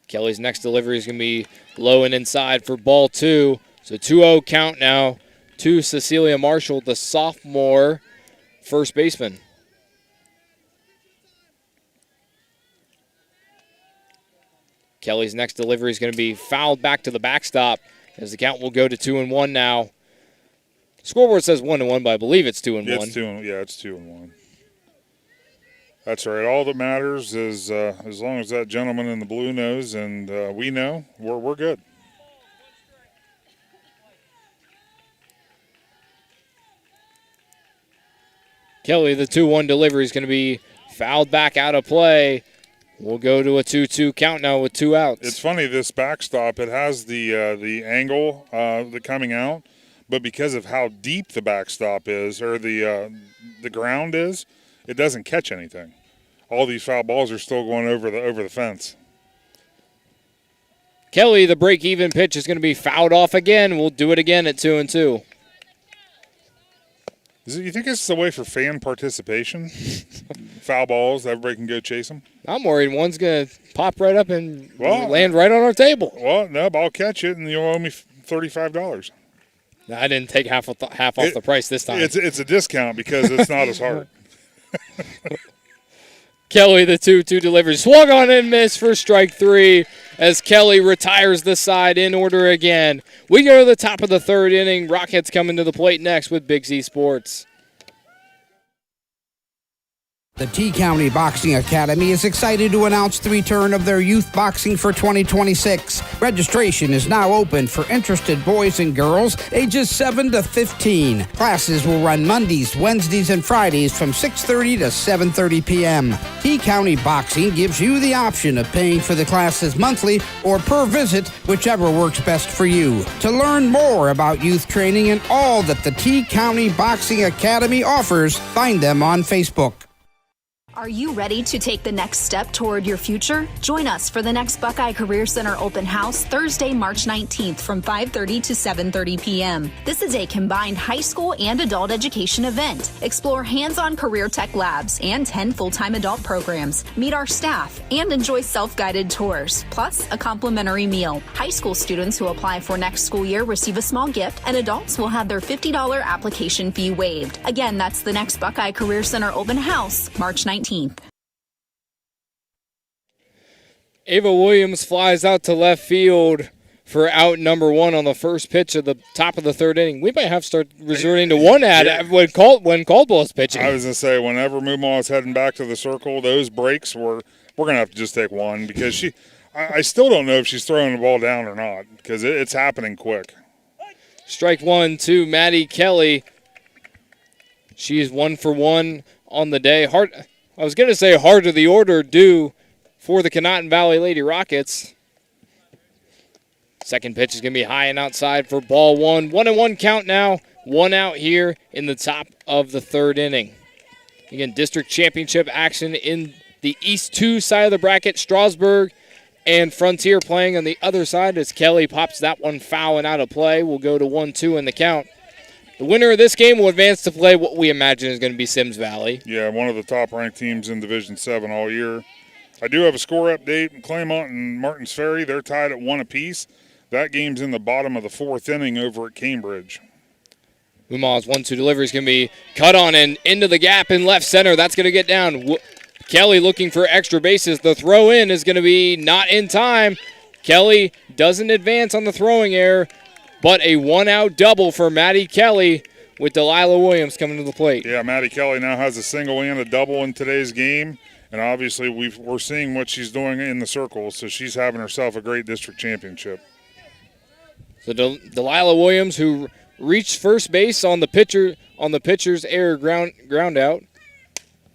Kelly's next delivery is going to be low and inside for ball two. So 2-0 count now to Cecilia Marshall, the sophomore first baseman. Kelly's next delivery is going to be fouled back to the backstop as the count will go to 2-1 now. Scoreboard says 1-1, but I believe it's 2-1. It's 2-1. That's right. All that matters is as long as that gentleman in the blue knows and we know, we're good. Kelly, the 2-1 delivery is going to be fouled back out of play. We'll go to a 2-2 count now with 2 outs. It's funny, this backstop, it has the angle the coming out, but because of how deep the backstop is or the ground is, it doesn't catch anything. All these foul balls are still going over the fence. Kelly, the break-even pitch is going to be fouled off again. We'll do it again at 2-2. You think this is a way for fan participation? Foul balls, everybody can go chase them? I'm worried one's going to pop right up and land right on our table. Well, no, but I'll catch it, and you'll owe me $35. No, I didn't take half off the price this time. It's a discount because it's not as hard. Kelly, the 2-2 delivery. Swung on and missed for strike 3 as Kelly retires the side in order again. We go to the top of the third inning. Rockets coming to the plate next with Big Z Sports. The T-County Boxing Academy is excited to announce the return of their youth boxing for 2026. Registration is now open for interested boys and girls ages 7 to 15. Classes will run Mondays, Wednesdays, and Fridays from 6:30 to 7:30 p.m. T-County Boxing gives you the option of paying for the classes monthly or per visit, whichever works best for you. To learn more about youth training and all that the T-County Boxing Academy offers, find them on Facebook. Are you ready to take the next step toward your future? Join us for the next Buckeye Career Center open house Thursday, March 19th from 5:30 to 7:30 p.m. This is a combined high school and adult education event. Explore hands-on career tech labs and 10 full-time adult programs. Meet our staff and enjoy self-guided tours, plus a complimentary meal. High school students who apply for next school year receive a small gift, and adults will have their $50 application fee waived. Again, that's the next Buckeye Career Center open house, March 19th. Ava Williams flies out to left field for out number 1 on the first pitch of the top of the third inning. We might have to start resorting to one when Caldwell is pitching. I was going to say, whenever Mumaw is heading back to the circle, those breaks, we're going to have to just take one because I still don't know if she's throwing the ball down or not because it's happening quick. Strike 1 to Maddie Kelly. She is 1 for 1 on the day. I was going to say hard to the order due for the Conotton Valley Lady Rockets. Second pitch is going to be high and outside for ball 1. 1-1 count now. 1 out here in the top of the third inning. Again, district championship action in the East 2 side of the bracket. Strasburg and Frontier playing on the other side as Kelly pops that one foul and out of play. We'll go to 1-2 in the count. The winner of this game will advance to play what we imagine is going to be Sims Valley. Yeah, one of the top-ranked teams in Division 7 all year. I do have a score update. Claymont and Martins Ferry, they're tied at 1 apiece. That game's in the bottom of the 4th inning over at Cambridge. Umah's 1-2 delivery is going to be cut on and into the gap in left center. That's going to get down. Kelly looking for extra bases. The throw in is going to be not in time. Kelly doesn't advance on the throwing error, but a 1-out double for Maddie Kelly with Delilah Williams coming to the plate. Yeah, Maddie Kelly now has a single and a double in today's game. And obviously we're seeing what she's doing in the circles, so she's having herself a great district championship. So Delilah Williams, who reached first base on the pitcher's error ground out,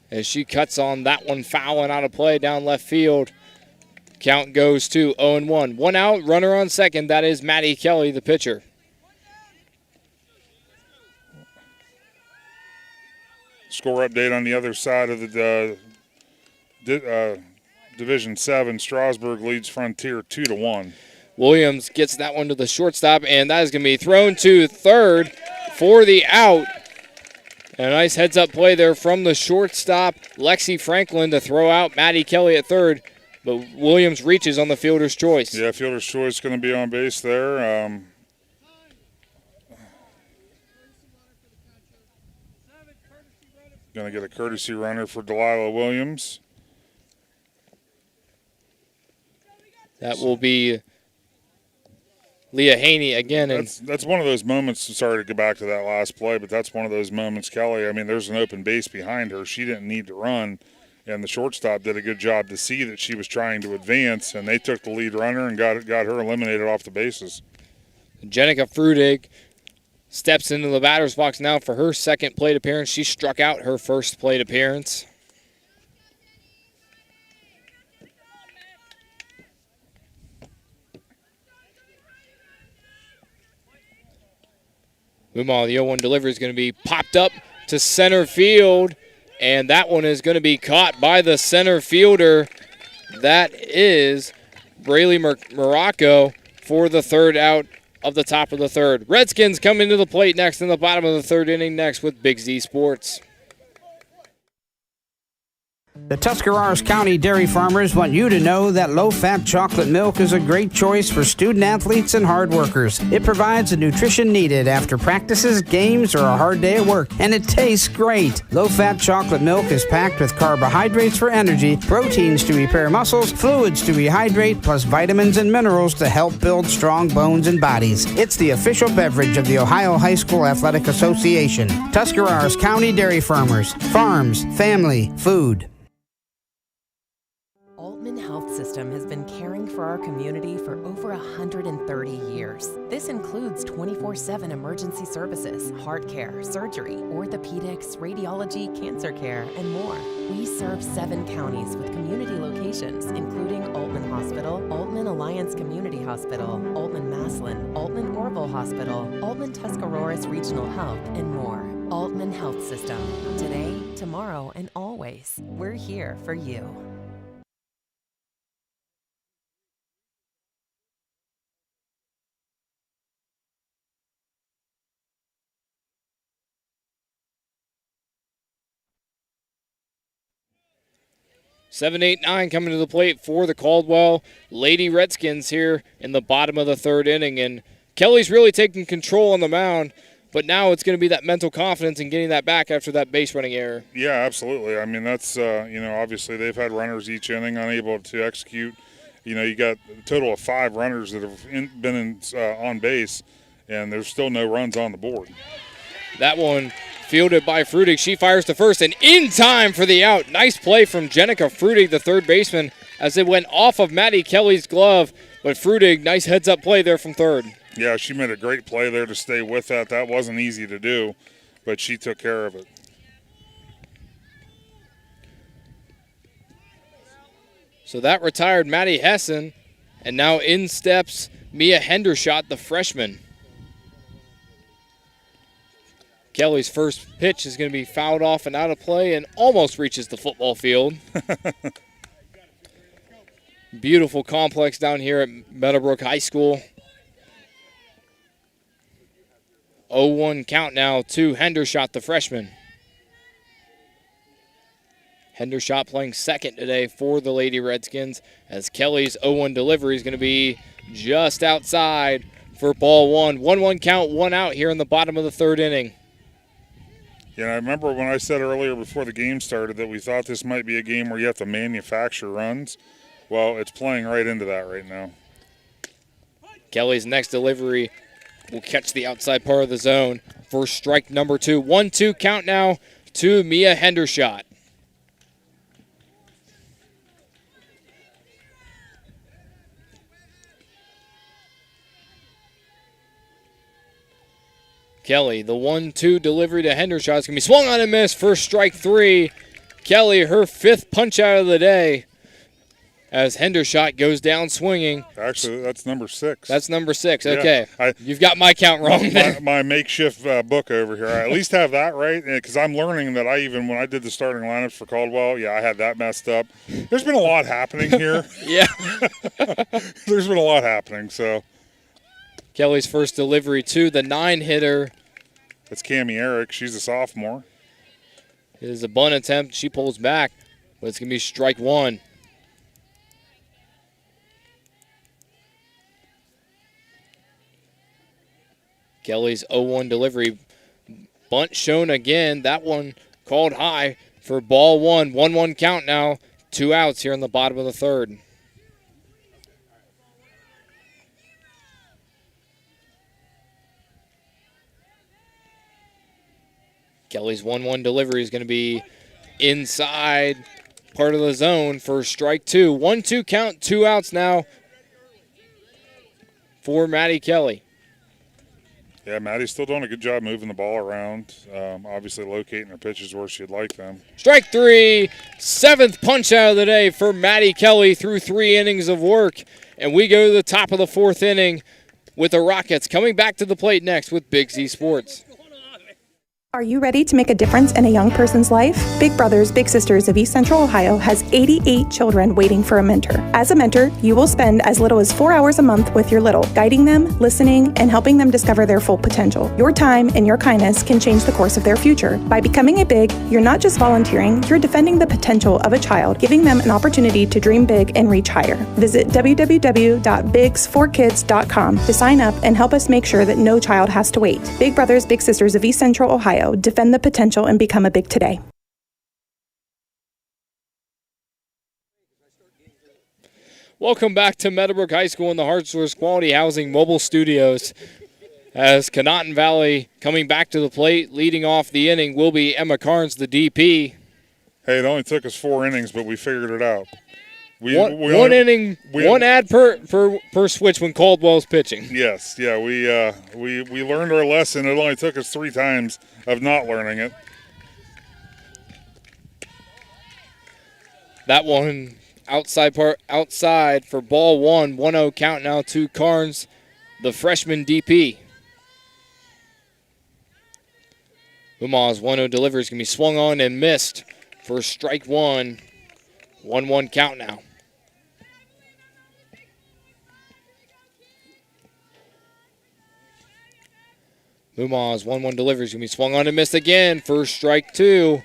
as she cuts on that one foul and out of play down left field. Count goes to 0-1. 1 out, runner on second. That is Maddie Kelly, the pitcher. Score update on the other side of the Division 7. Strasburg leads Frontier 2-1. Williams gets that one to the shortstop, and that is going to be thrown to third for the out. And a nice heads-up play there from the shortstop, Lexi Franklin, to throw out Maddie Kelly at third. But Williams reaches on the fielder's choice. Yeah, fielder's choice going to be on base there. Going to get a courtesy runner for Delilah Williams. That will be Leah Haney again. And that's one of those moments. Sorry to go back to that last play, but that's one of those moments, Kelly. I mean, there's an open base behind her. She didn't need to run, and the shortstop did a good job to see that she was trying to advance, and they took the lead runner and got her eliminated off the bases. Jenica Frudig steps into the batter's box now for her second plate appearance. She struck out her first plate appearance. Mumal, the 0-1 delivery is going to be popped up to center field, and that one is going to be caught by the center fielder. That is Braylee Morocco for the third out of the top of the third. Redskins coming to the plate next in the bottom of the third inning next with Big Z Sports. The Tuscarawas County dairy farmers want you to know that low-fat chocolate milk is a great choice for student-athletes and hard workers. It provides the nutrition needed after practices, games, or a hard day at work, and it tastes great. Low-fat chocolate milk is packed with carbohydrates for energy, proteins to repair muscles, fluids to rehydrate, plus vitamins and minerals to help build strong bones and bodies. It's the official beverage of the Ohio High School Athletic Association. Tuscarawas County dairy farmers. Farms, family, food. Health System has been caring for our community for over 130 years. This includes 24/7 emergency services, heart care, surgery, orthopedics, radiology, cancer care, and more. We serve 7 counties with community locations, including Altman Hospital, Altman Alliance Community Hospital, Altman Maslin, Altman Orville Hospital, Altman Tuscarawas Regional Health, and more. Altman Health System. Today, tomorrow, and always. We're here for you. Seven, 8, 9 coming to the plate for the Caldwell Lady Redskins here in the bottom of the third inning. And Kelly's really taking control on the mound, but now it's going to be that mental confidence in getting that back after that base running error. Yeah, absolutely. I mean, that's, obviously they've had runners each inning unable to execute. You got a total of 5 runners that have been on base, and there's still no runs on the board. That one fielded by Frudig. She fires to first and in time for the out. Nice play from Jenica Frudig, the third baseman, as it went off of Maddie Kelly's glove. But Frudig, nice heads-up play there from third. Yeah, she made a great play there to stay with that. That wasn't easy to do, but she took care of it. So that retired Maddie Hessen, and now in steps Mia Hendershot, the freshman. Kelly's first pitch is going to be fouled off and out of play and almost reaches the football field. Beautiful complex down here at Meadowbrook High School. 0-1 count now to Hendershot, the freshman. Hendershot playing second today for the Lady Redskins, as Kelly's 0-1 delivery is going to be just outside for ball one. 1-1 count, 1 out here in the bottom of the third inning. Yeah, I remember when I said earlier before the game started that we thought this might be a game where you have to manufacture runs. Well, it's playing right into that right now. Kelly's next delivery will catch the outside part of the zone for strike number 2. 1-2 count now to Mia Hendershot. Kelly, the 1-2 delivery to Hendershot is going to be swung on and missed for strike 3. Kelly, her 5th punch out of the day. as Hendershot goes down swinging. Actually, that's number 6. That's number 6. Yeah, Okay. You've got my count wrong there. My makeshift book over here. I at least have that right, because I'm learning that when I did the starting lineups for Caldwell, I had that messed up. There's been a lot happening here. Yeah. There's been a lot happening, so. Kelly's first delivery to the 9-hitter. That's Cammie Eric. She's a sophomore. It is a bunt attempt. She pulls back, but it's going to be strike 1. Kelly's 0-1 delivery. Bunt shown again. That one called high for ball 1. 1-1 count now. 2 outs here in the bottom of the third. Kelly's 1-1 delivery is going to be inside part of the zone for strike 2. 1-2 count, 2 outs now for Maddie Kelly. Yeah, Maddie's still doing a good job moving the ball around, obviously locating her pitches where she'd like them. Strike 3, 7th punch out of the day for Maddie Kelly through 3 innings of work. And we go to the top of the 4th inning with the Rockets coming back to the plate next with Big Z Sports. Are you ready to make a difference in a young person's life? Big Brothers Big Sisters of East Central Ohio has 88 children waiting for a mentor. As a mentor, you will spend as little as 4 hours a month with your little, guiding them, listening, and helping them discover their full potential. Your time and your kindness can change the course of their future. By becoming a Big, you're not just volunteering, you're defending the potential of a child, giving them an opportunity to dream big and reach higher. Visit www.bigs4kids.com to sign up and help us make sure that no child has to wait. Big Brothers Big Sisters of East Central Ohio. Defend the potential and become a Big today. Welcome back to Meadowbrook High School in the Hartsville's Quality Housing Mobile Studios. As Conotton Valley coming back to the plate, leading off the inning will be Emma Carnes, the DP. Hey, it only took us 4 innings, but we figured it out. One inning, one ad per switch when Caldwell's pitching. Yes, yeah, we learned our lesson. It only took us 3 times of not learning it. That one outside for ball 1. 1-0 count now to Carnes, the freshman DP. Umah's 1-0 delivery is going to be swung on and missed for strike 1. 1-1 count now. Umah's 1-1 delivery is going to be swung on and missed again for strike 2.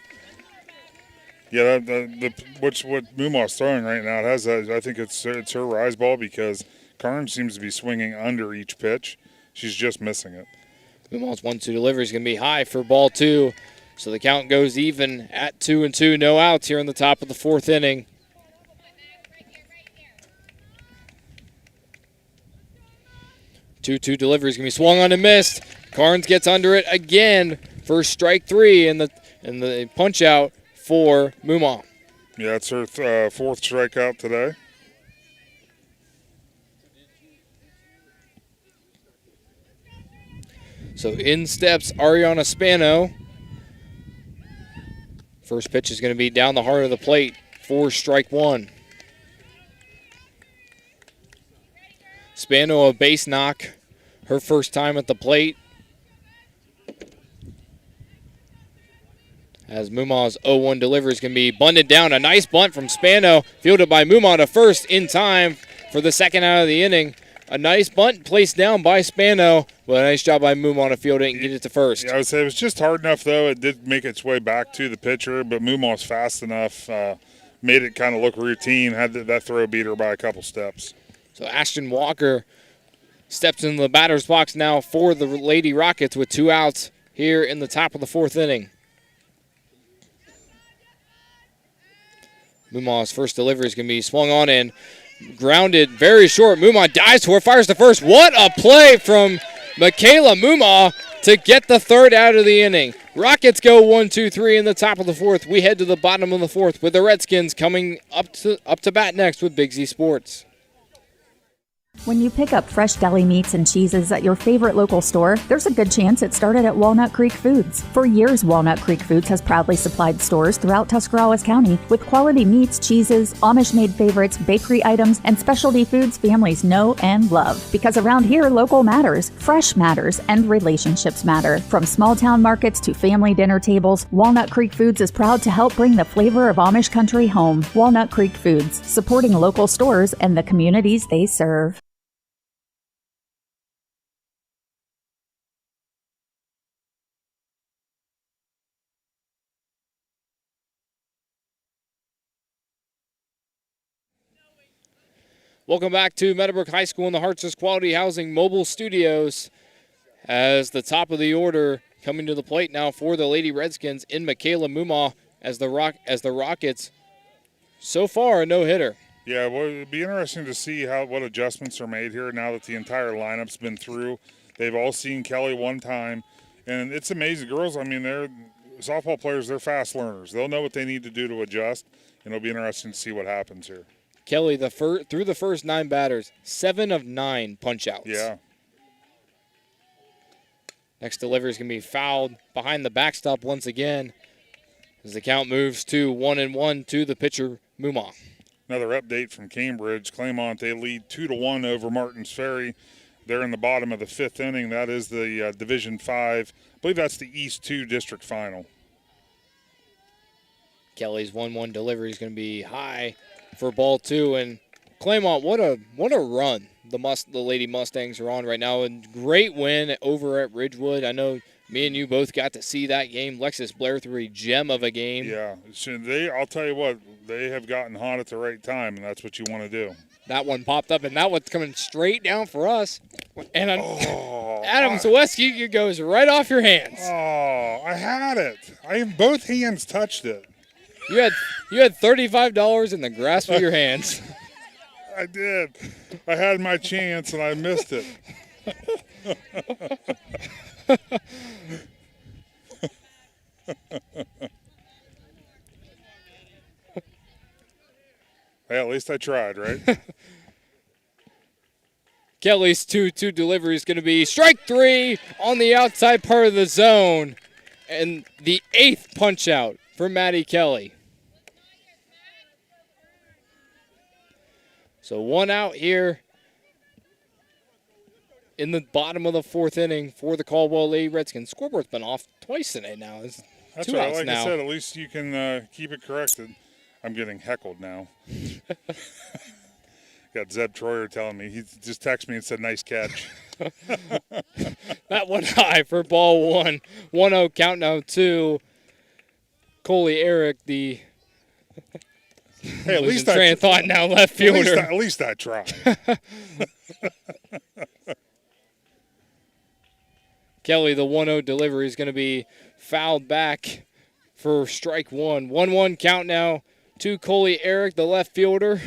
Yeah, what Mumah's throwing right now, it has I think it's her rise ball because Carnes seems to be swinging under each pitch. She's just missing it. Mumah's 1-2 delivery is going to be high for ball 2. So the count goes even at 2-2. No outs here in the top of the 4th inning. Two delivery is going to be swung on and missed. Carnes gets under it again for strike 3 and the punch out for Mumah. Yeah, it's her 4th strikeout today. So in steps Ariana Spano. First pitch is going to be down the heart of the plate for strike 1. Spano a base knock, her first time at the plate. As Mumah's 0-1 delivery is going to be bunted down. A nice bunt from Spano, fielded by Mumah to first in time for the second out of the inning. A nice bunt placed down by Spano, but a nice job by Mumah to field it and get it to first. Yeah, I would say it was just hard enough, though. It did make its way back to the pitcher, but Mumah's fast enough, made it kind of look routine, had that throw beat her by a couple steps. So Ashton Walker steps into the batter's box now for the Lady Rockets with 2 outs here in the top of the 4th inning. Mumah's first delivery is going to be swung on and grounded very short. Mumah dives for it, fires to first. What a play from Michaela Mumah to get the 3rd out of the inning. Rockets go 1-2-3 in the top of the 4th. We head to the bottom of the 4th with the Redskins coming up to bat next with Big Z Sports. When you pick up fresh deli meats and cheeses at your favorite local store, there's a good chance it started at Walnut Creek Foods. For years, Walnut Creek Foods has proudly supplied stores throughout Tuscarawas County with quality meats, cheeses, Amish-made favorites, bakery items, and specialty foods families know and love. Because around here, local matters, fresh matters, and relationships matter. From small-town markets to family dinner tables, Walnut Creek Foods is proud to help bring the flavor of Amish country home. Walnut Creek Foods, supporting local stores and the communities they serve. Welcome back to Meadowbrook High School in the Hartses Quality Housing Mobile Studios. As the top of the order coming to the plate now for the Lady Redskins in Michaela Mumaw as the Rockets. So far, a no-hitter. Yeah, well, it'd be interesting to see what adjustments are made here now that the entire lineup's been through. They've all seen Kelly one time, and it's amazing. Girls, I mean, they're softball players. They're fast learners. They'll know what they need to do to adjust, and it'll be interesting to see what happens here. Kelly, through the first 9 batters, 7 of 9 punch-outs. Yeah. Next delivery is going to be fouled behind the backstop once again as the count moves to 1-1 to the pitcher, Mumaw. Another update from Cambridge. Claymont, they lead 2-1 over Martins Ferry. They're in the bottom of the 5th inning. That is the Division 5. I believe that's the East 2 district final. Kelly's 1-1 delivery is going to be high for ball 2. And Claymont, what a run the Lady Mustangs are on right now. And great win over at Ridgewood. I know me and you both got to see that game. Lexus Blair threw a gem of a game. Yeah, I'll tell you what, they have gotten hot at the right time, and that's what you want to do. That one popped up, and that one's coming straight down for us. And Adam Zaleski goes right off your hands. Oh, I had it. Both hands touched it. You had $35 in the grasp of your hands. I did. I had my chance, and I missed it. Hey, at least I tried, right? Kelly's 2-2 delivery is going to be strike 3 on the outside part of the zone. And the 8th punch out for Maddie Kelly. So 1 out here in the bottom of the 4th inning for the Caldwell Lady Redskins. Scoreboard's been off twice today now. It's That's 2 right. outs Like now. I said, at least you can keep it corrected. I'm getting heckled now. Got Zeb Troyer telling me. He just texted me and said, nice catch. That one high for ball 1. 1-0 count now to Coley Eric, the hey, at least train of thought now left fielder. At least I tried. Kelly, the 1-0 delivery is going to be fouled back for strike 1. 1-1 count now to Coley Eric, the left fielder.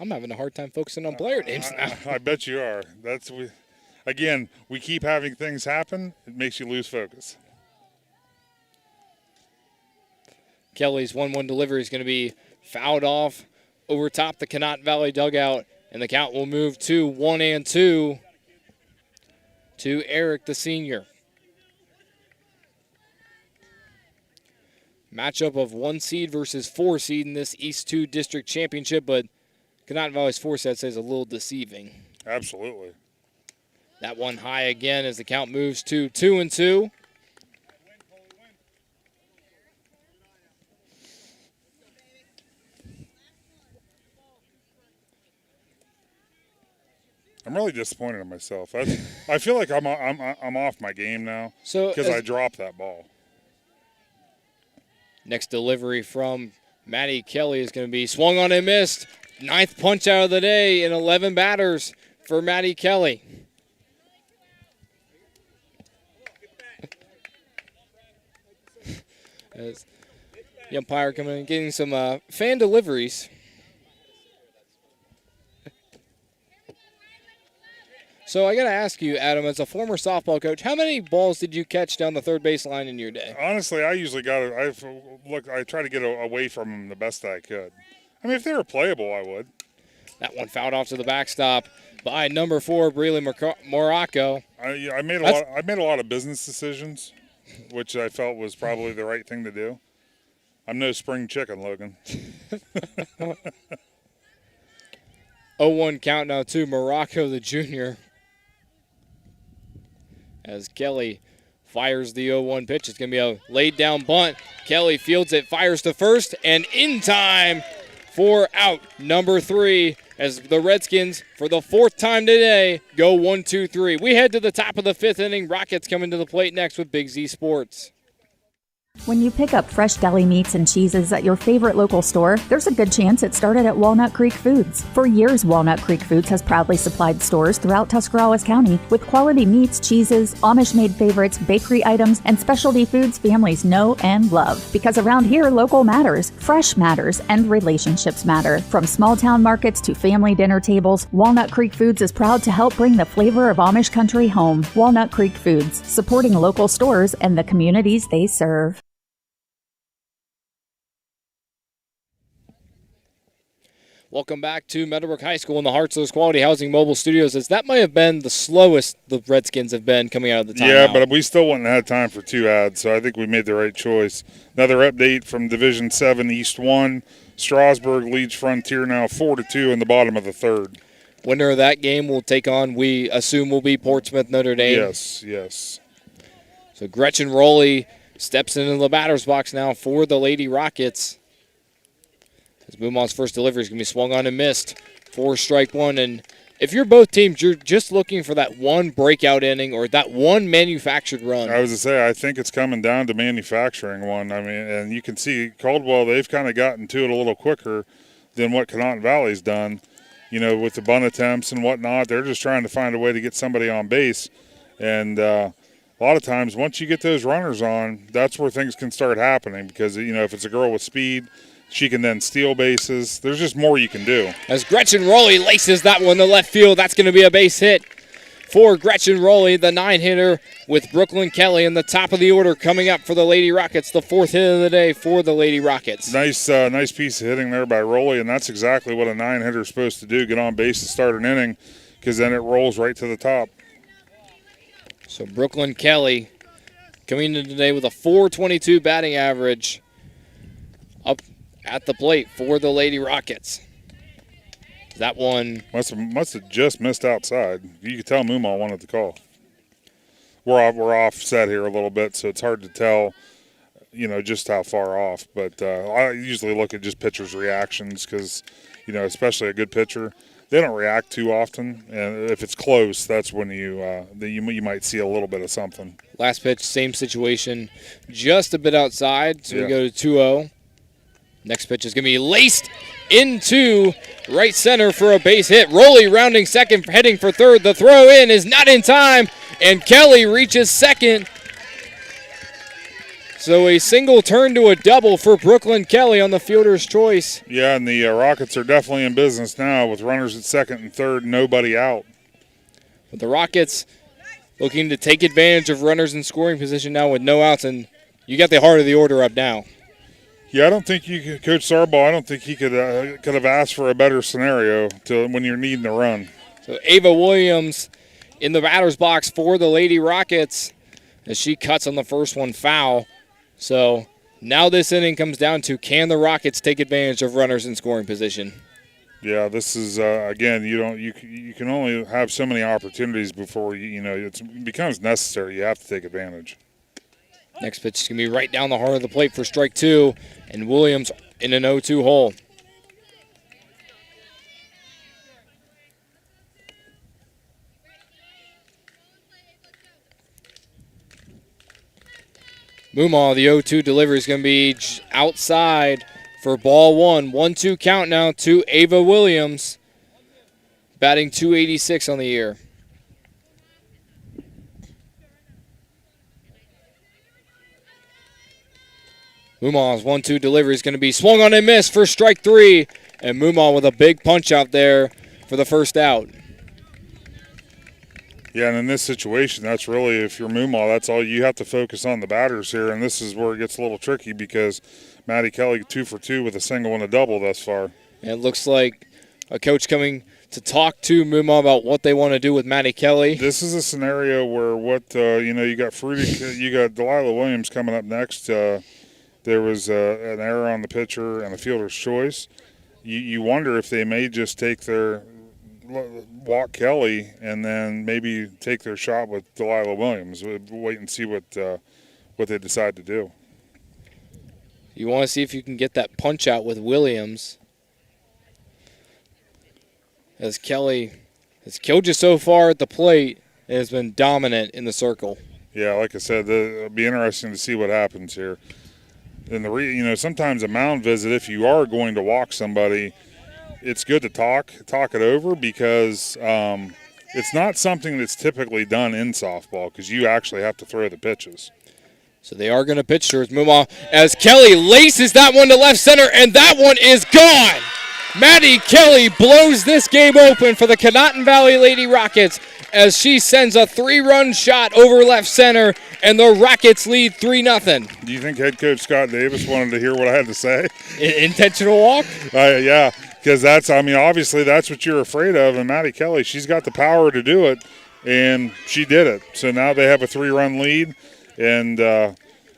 I'm having a hard time focusing on player names now. I bet you are. Again, we keep having things happen. It makes you lose focus. Kelly's 1-1 delivery is going to be fouled off over top the Conotton Valley dugout, and the count will move to 1-2 to Eric, the senior. Matchup of 1 seed versus 4 seed in this East 2 district championship, but Conotton Valley's 4 set says a little deceiving. Absolutely. That one high again as the count moves to 2-2. I'm really disappointed in myself. I feel like I'm off my game now because I dropped that ball. Next delivery from Maddie Kelly is going to be swung on and missed. 9th punch out of the day in 11 batters for Maddie Kelly. As the umpire coming in, getting some fan deliveries. So I got to ask you, Adam, as a former softball coach, how many balls did you catch down the third base line in your day? Honestly, I usually I try to get away from them the best I could. I mean, if they were playable, I would. That one fouled off to the backstop by number 4, Breely Morocco. I made a lot of business decisions, which I felt was probably the right thing to do. I'm no spring chicken, Logan. 0-1 count now to Morocco, the junior. As Kelly fires the 0-1 pitch. It's going to be a laid down bunt. Kelly fields it, fires to first, and in time for out number 3 as the Redskins, for the 4th time today, go 1-2-3. We head to the top of the 5th inning. Rockets coming to the plate next with Big Z Sports. When you pick up fresh deli meats and cheeses at your favorite local store, there's a good chance it started at Walnut Creek Foods. For years, Walnut Creek Foods has proudly supplied stores throughout Tuscarawas County with quality meats, cheeses, Amish-made favorites, bakery items, and specialty foods families know and love. Because around here, local matters, fresh matters, and relationships matter. From small town markets to family dinner tables, Walnut Creek Foods is proud to help bring the flavor of Amish country home. Walnut Creek Foods, supporting local stores and the communities they serve. Welcome back to Meadowbrook High School in the Hartzler's Quality Housing Mobile Studios, as that might have been the slowest the Redskins have been coming out of the timeout. Yeah, but we still wouldn't have had time for 2 ads, so I think we made the right choice. Another update from Division 7 East 1. Strasburg leads Frontier now 4-2 in the bottom of the 3rd. Winner of that game will take on, we assume, will be Portsmouth Notre Dame. Yes. So Gretchen Rowley steps into the batter's box now for the Lady Rockets. As Mumon's first delivery is going to be swung on and missed for strike 1. And if you're both teams, you're just looking for that one breakout inning or that one manufactured run. I was to say, I think it's coming down to manufacturing one. I mean, and you can see Caldwell, they've kind of gotten to it a little quicker than what Conotton Valley's done. You know, with the bunt attempts and whatnot, they're just trying to find a way to get somebody on base. And a lot of times, once you get those runners on, that's where things can start happening because, you know, if it's a girl with speed, she can then steal bases. There's just more you can do. As Gretchen Rowley laces that one to left field, that's going to be a base hit for Gretchen Rowley, the 9-hitter, with Brooklyn Kelly in the top of the order coming up for the Lady Rockets, the 4th hit of the day for the Lady Rockets. Nice piece of hitting there by Rowley, and that's exactly what a 9-hitter is supposed to do, get on base and start an inning, because then it rolls right to the top. So Brooklyn Kelly coming in today with a .422 batting average up at the plate for the Lady Rockets. That one must have just missed outside. You could tell Mumal wanted the call. We're offset here a little bit, so it's hard to tell, you know, just how far off. But I usually look at just pitchers' reactions because, you know, especially a good pitcher, they don't react too often. And if it's close, that's when you might see a little bit of something. Last pitch, same situation, just a bit outside. So we go to 2-0. Next pitch is going to be laced into right center for a base hit. Rowley rounding second, heading for third. The throw in is not in time, and Kelly reaches second. So a single turn to a double for Brooklyn Kelly on the fielder's choice. Yeah, and the Rockets are definitely in business now with runners at second and third, nobody out. But the Rockets looking to take advantage of runners in scoring position now with no outs, and you got the heart of the order up now. Yeah, I don't think Coach Sarbaugh, I don't think he could have asked for a better scenario when you're needing a run. So Ava Williams in the batter's box for the Lady Rockets as she cuts on the first one foul. So now this inning comes down to, can the Rockets take advantage of runners in scoring position? Yeah, this is again, you can only have so many opportunities before it becomes necessary. You have to take advantage. Next pitch is going to be right down the heart of the plate for strike 2, and Williams in an 0-2 hole. Mumal, the 0-2 delivery is going to be outside for ball 1. 1-2 count now to Ava Williams, batting .286 on the year. Mumal's 1-2 delivery is going to be swung on and missed for strike 3. And Mumal with a big punch out there for the first out. Yeah, and in this situation, that's really, if you're Moomaw, that's all you have to focus on the batters here, and this is where it gets a little tricky because Maddie Kelly 2 for 2 with a single and a double thus far. And it looks like a coach coming to talk to Moomaw about what they want to do with Maddie Kelly. This is a scenario where you got you got Delilah Williams coming up next. There was an error on the pitcher and a fielder's choice. You wonder if they may just walk Kelly and then maybe take their shot with Delilah Williams. We'll wait and see what they decide to do. You want to see if you can get that punch out with Williams. As Kelly has killed you so far at the plate and has been dominant in the circle. Yeah, like I said, it'll be interesting to see what happens here. And sometimes a mound visit, if you are going to walk somebody, it's good to talk it over because it's not something that's typically done in softball because you actually have to throw the pitches. So they are going to pitch towards Moomaw as Kelly laces that one to left center, and that one is gone. Maddie Kelly blows this game open for the Conotton Valley Lady Rockets as she sends a 3-run shot over left center, and the Rockets lead 3-0. Do you think head coach Scott Davis wanted to hear what I had to say? Intentional walk? Yeah, because obviously that's what you're afraid of, and Maddie Kelly, she's got the power to do it, and she did it. So now they have a 3-run lead, and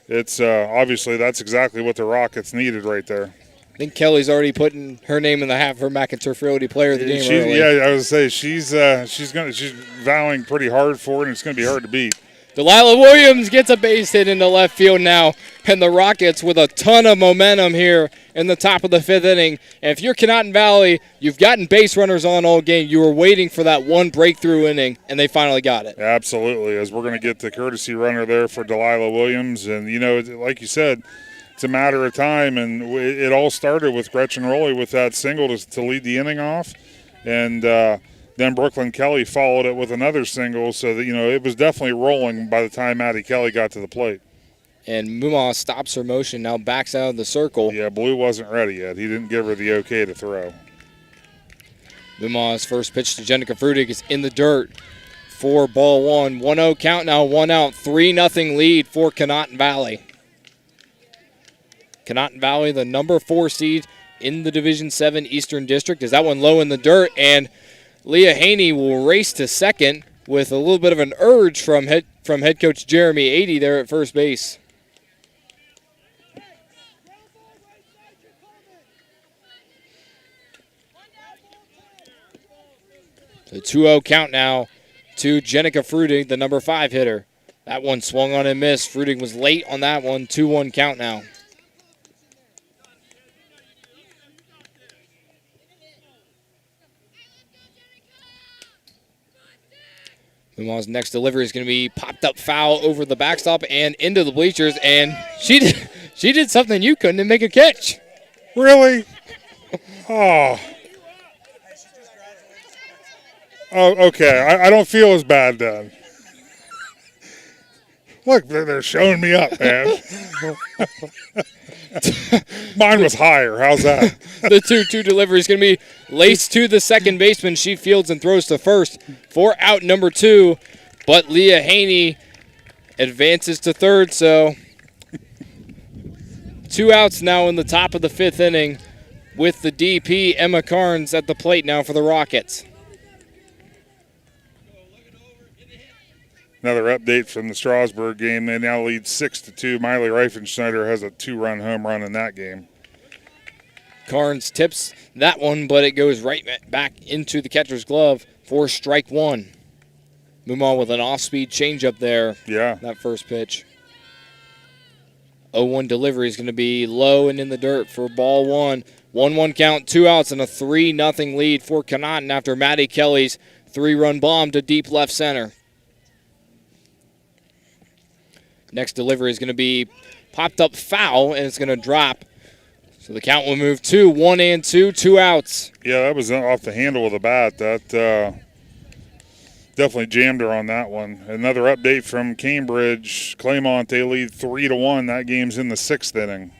it's obviously that's exactly what the Rockets needed right there. I think Kelly's already putting her name in the hat for McInturf Realty Player of the Game early. Yeah, I was going to say she's vowing pretty hard for it, and it's going to be hard to beat. Delilah Williams gets a base hit into left field now, and the Rockets with a ton of momentum here in the top of the 5th inning. And if you're Conotton Valley, you've gotten base runners on all game. You were waiting for that one breakthrough inning, and they finally got it. Absolutely, as we're going to get the courtesy runner there for Delilah Williams. And, like you said, it's a matter of time, and it all started with Gretchen Rowley with that single to lead the inning off, and then Brooklyn Kelly followed it with another single, so that it was definitely rolling by the time Maddie Kelly got to the plate. And Moomaw stops her motion, now backs out of the circle. Yeah, Blue wasn't ready yet. He didn't give her the okay to throw. Moomaw's first pitch to Jenica Frudig is in the dirt for ball one. 1-0 count now, 1 out, 3-0 lead for Conotton Valley. Conotton Valley, the number 4 seed in the Division 7 Eastern District. Is that one low in the dirt? And Leah Haney will race to second with a little bit of an urge from head coach Jeremy 80 there at first base. So 2-0 count now to Jenica Frudig, the number 5 hitter. That one swung on and missed. Frudig was late on that one. 2-1 count now. Moomaw's next delivery is going to be popped up foul over the backstop and into the bleachers, and she did something you couldn't and make a catch. Really? Oh, okay. I don't feel as bad then. Look, they're showing me up, man. Mine was higher. How's that? The 2-2 delivery is going to be laced to the second baseman. She fields and throws to first for out number 2. But Leah Haney advances to third, so 2 outs now in the top of the 5th inning with the DP, Emma Carnes, at the plate now for the Rockets. Another update from the Strasburg game. They now lead 6-2. Miley Reifenschneider has a 2-run home run in that game. Carnes tips that one, but it goes right back into the catcher's glove for strike 1. Moomaw with an off-speed changeup there. Yeah. That first pitch. 0-1 delivery is going to be low and in the dirt for ball 1. 1-1 count, 2 outs, and a 3-0 lead for Conotton after Maddie Kelly's 3-run bomb to deep left center. Next delivery is going to be popped up foul, and it's going to drop. So the count will move to 1-2, 2 outs. Yeah, that was off the handle of the bat. That definitely jammed her on that one. Another update from Cambridge. Claymont, they lead 3-1. That game's in the 6th inning.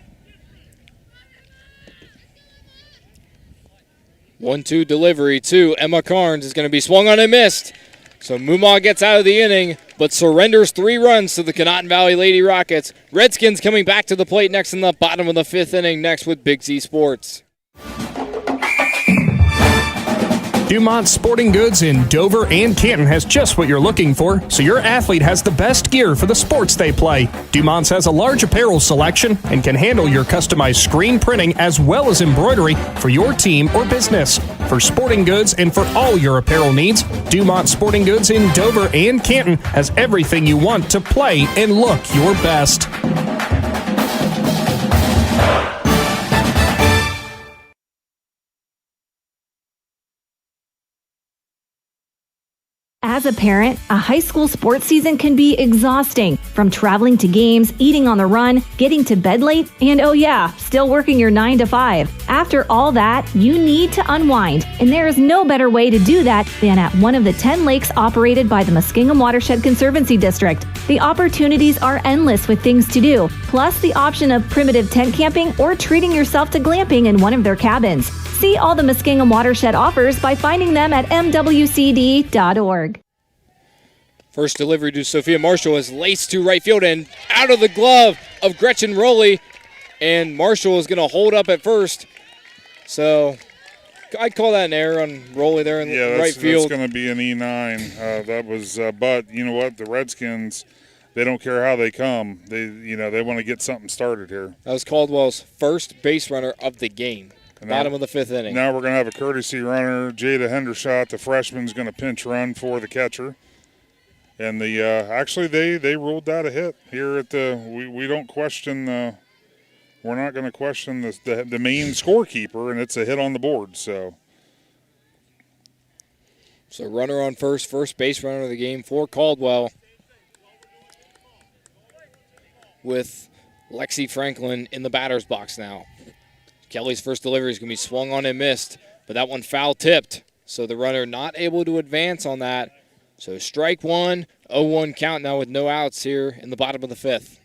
1-2 delivery to Emma Carnes is going to be swung on and missed. So Mumaw gets out of the inning, but surrenders 3 runs to the Conotton Valley Lady Rockets. Redskins coming back to the plate next in the bottom of the 5th inning, next with Big Z Sports. Dumont Sporting Goods in Dover and Canton has just what you're looking for, so your athlete has the best gear for the sports they play. Dumont's has a large apparel selection and can handle your customized screen printing as well as embroidery for your team or business. For sporting goods and for all your apparel needs, Dumont Sporting Goods in Dover and Canton has everything you want to play and look your best. As a parent, a high school sports season can be exhausting. From traveling to games, eating on the run, getting to bed late, and oh yeah, still working your 9 to 5. After all that, you need to unwind, and there is no better way to do that than at one of the 10 lakes operated by the Muskingum Watershed Conservancy District. The opportunities are endless with things to do, plus the option of primitive tent camping or treating yourself to glamping in one of their cabins. See all the Muskingum Watershed offers by finding them at mwcd.org. First delivery to Sophia Marshall is laced to right field and out of the glove of Gretchen Rowley. And Marshall is going to hold up at first. So I'd call that an error on Rowley there in right field. That's going to be an E9. That was, but you know what? The Redskins, they don't care how they come. They want to get something started here. That was Caldwell's first base runner of the game. Bottom of the 5th inning. Now we're going to have a courtesy runner. Jada Hendershot, the freshman, is going to pinch run for the catcher. And the actually they ruled that a hit here at the. We don't question the. We're not going to question the main scorekeeper, and it's a hit on the board. So runner on first base runner of the game for Caldwell, with Lexi Franklin in the batter's box now. Kelly's first delivery is going to be swung on and missed, but that one foul tipped. So the runner not able to advance on that. So strike one, 0-1 count now with no outs here in the bottom of the 5th.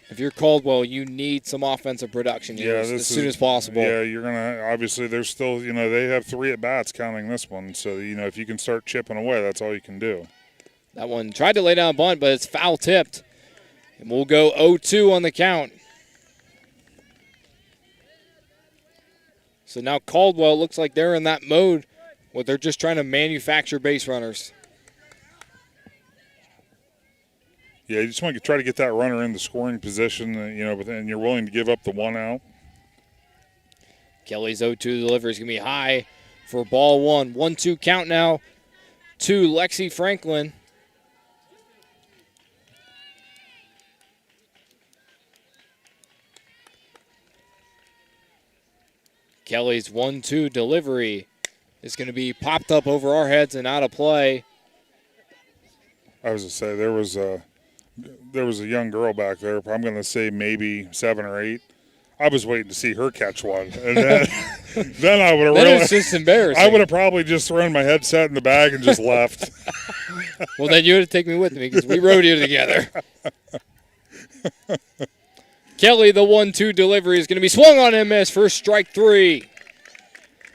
If you're Caldwell, you need some offensive production here as soon as possible. Yeah, you're going to, obviously there's still, they have 3 at-bats counting this one. So, if you can start chipping away, that's all you can do. That one tried to lay down a bunt, but it's foul tipped. And we'll go 0-2 on the count. So now Caldwell looks like they're in that mode where they're just trying to manufacture base runners. Yeah, you just want to try to get that runner in the scoring position, and you're willing to give up the 1 out. Kelly's 0-2 delivery is going to be high for ball 1. 1-2 count now to Lexi Franklin. Kelly's 1-2 delivery is going to be popped up over our heads and out of play. I was going to say, there was a young girl back there. I'm going to say maybe 7 or 8. I was waiting to see her catch one. And then I would have really. It's just embarrassing. I would have probably just thrown my headset in the bag and just left. Well, then you would have taken me with me because we rode here together. Kelly, the 1-2 delivery is going to be swung on and missed for strike 3.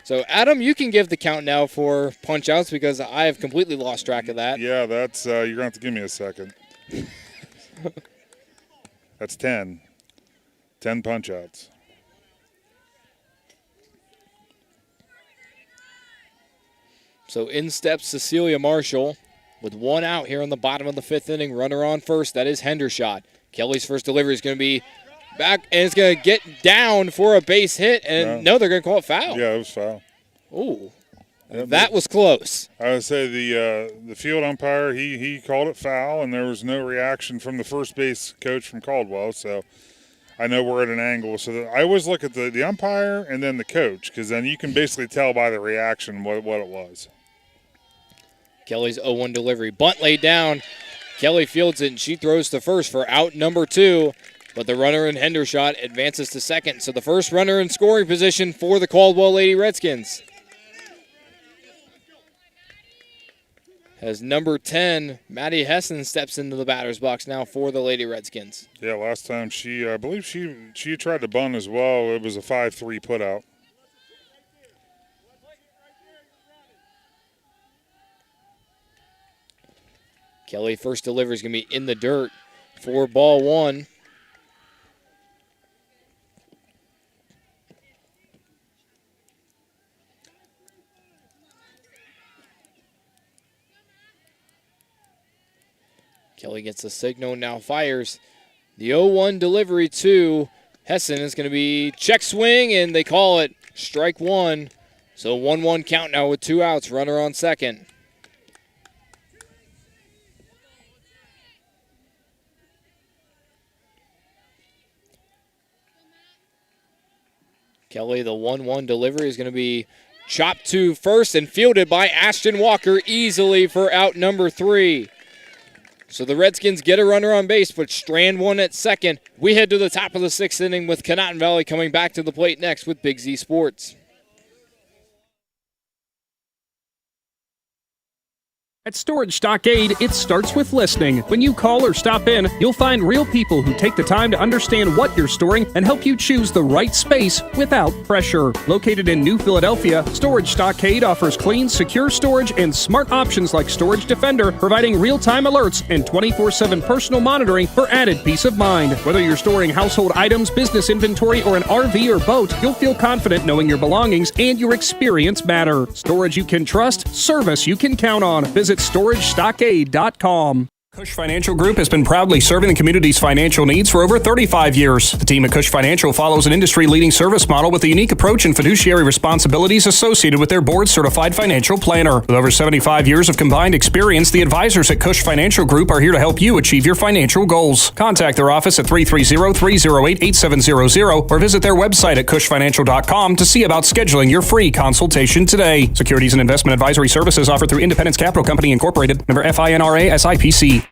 So, Adam, you can give the count now for punch-outs because I have completely lost track of that. Yeah, that's you're going to have to give me a second. That's 10. 10 punch-outs. So, in steps Cecilia Marshall with 1 out here in the bottom of the 5th inning. Runner on first. That is Hendershot. Kelly's first delivery is going to be back, and it's going to get down for a base hit, and no, they're going to call it foul. Yeah, it was foul. Ooh, that was close. I would say the field umpire, he called it foul, and there was no reaction from the first base coach from Caldwell, so I know we're at an angle. So I always look at the umpire and then the coach, because then you can basically tell by the reaction what it was. Kelly's 0-1 delivery. Bunt laid down. Kelly fields it, and she throws to first for out number 2. But the runner in Hendershot advances to second. So the first runner in scoring position for the Caldwell Lady Redskins. As number 10, Maddie Hessen steps into the batter's box now for the Lady Redskins. Yeah, last time I believe she tried to bunt as well. It was a 5-3 putout. Kelly, first delivery is going to be in the dirt for ball one. Kelly gets the signal, now fires. The 0-1 delivery to Hessen is going to be check swing, and they call it strike one. So 1-1 count now with 2 outs, runner on second. Kelly, the 1-1 delivery is going to be chopped to first and fielded by Ashton Walker easily for out number 3. So the Redskins get a runner on base, but strand one at second. We head to the top of the 6th inning with Conotton Valley coming back to the plate next with Big Z Sports. At Storage Stockade, it starts with listening. When you call or stop in, you'll find real people who take the time to understand what you're storing and help you choose the right space without pressure. Located in New Philadelphia, Storage Stockade offers clean, secure storage and smart options like Storage Defender, providing real-time alerts and 24/7 personal monitoring for added peace of mind. Whether you're storing household items, business inventory, or an RV or boat, you'll feel confident knowing your belongings and your experience matter. Storage you can trust, service you can count on. Visit StorageStockade.com. Cush Financial Group has been proudly serving the community's financial needs for over 35 years. The team at Cush Financial follows an industry-leading service model with a unique approach and fiduciary responsibilities associated with their board-certified financial planner. With over 75 years of combined experience, the advisors at Cush Financial Group are here to help you achieve your financial goals. Contact their office at 330-308-8700 or visit their website at cushfinancial.com to see about scheduling your free consultation today. Securities and investment advisory services offered through Independence Capital Company Incorporated, member FINRA SIPC.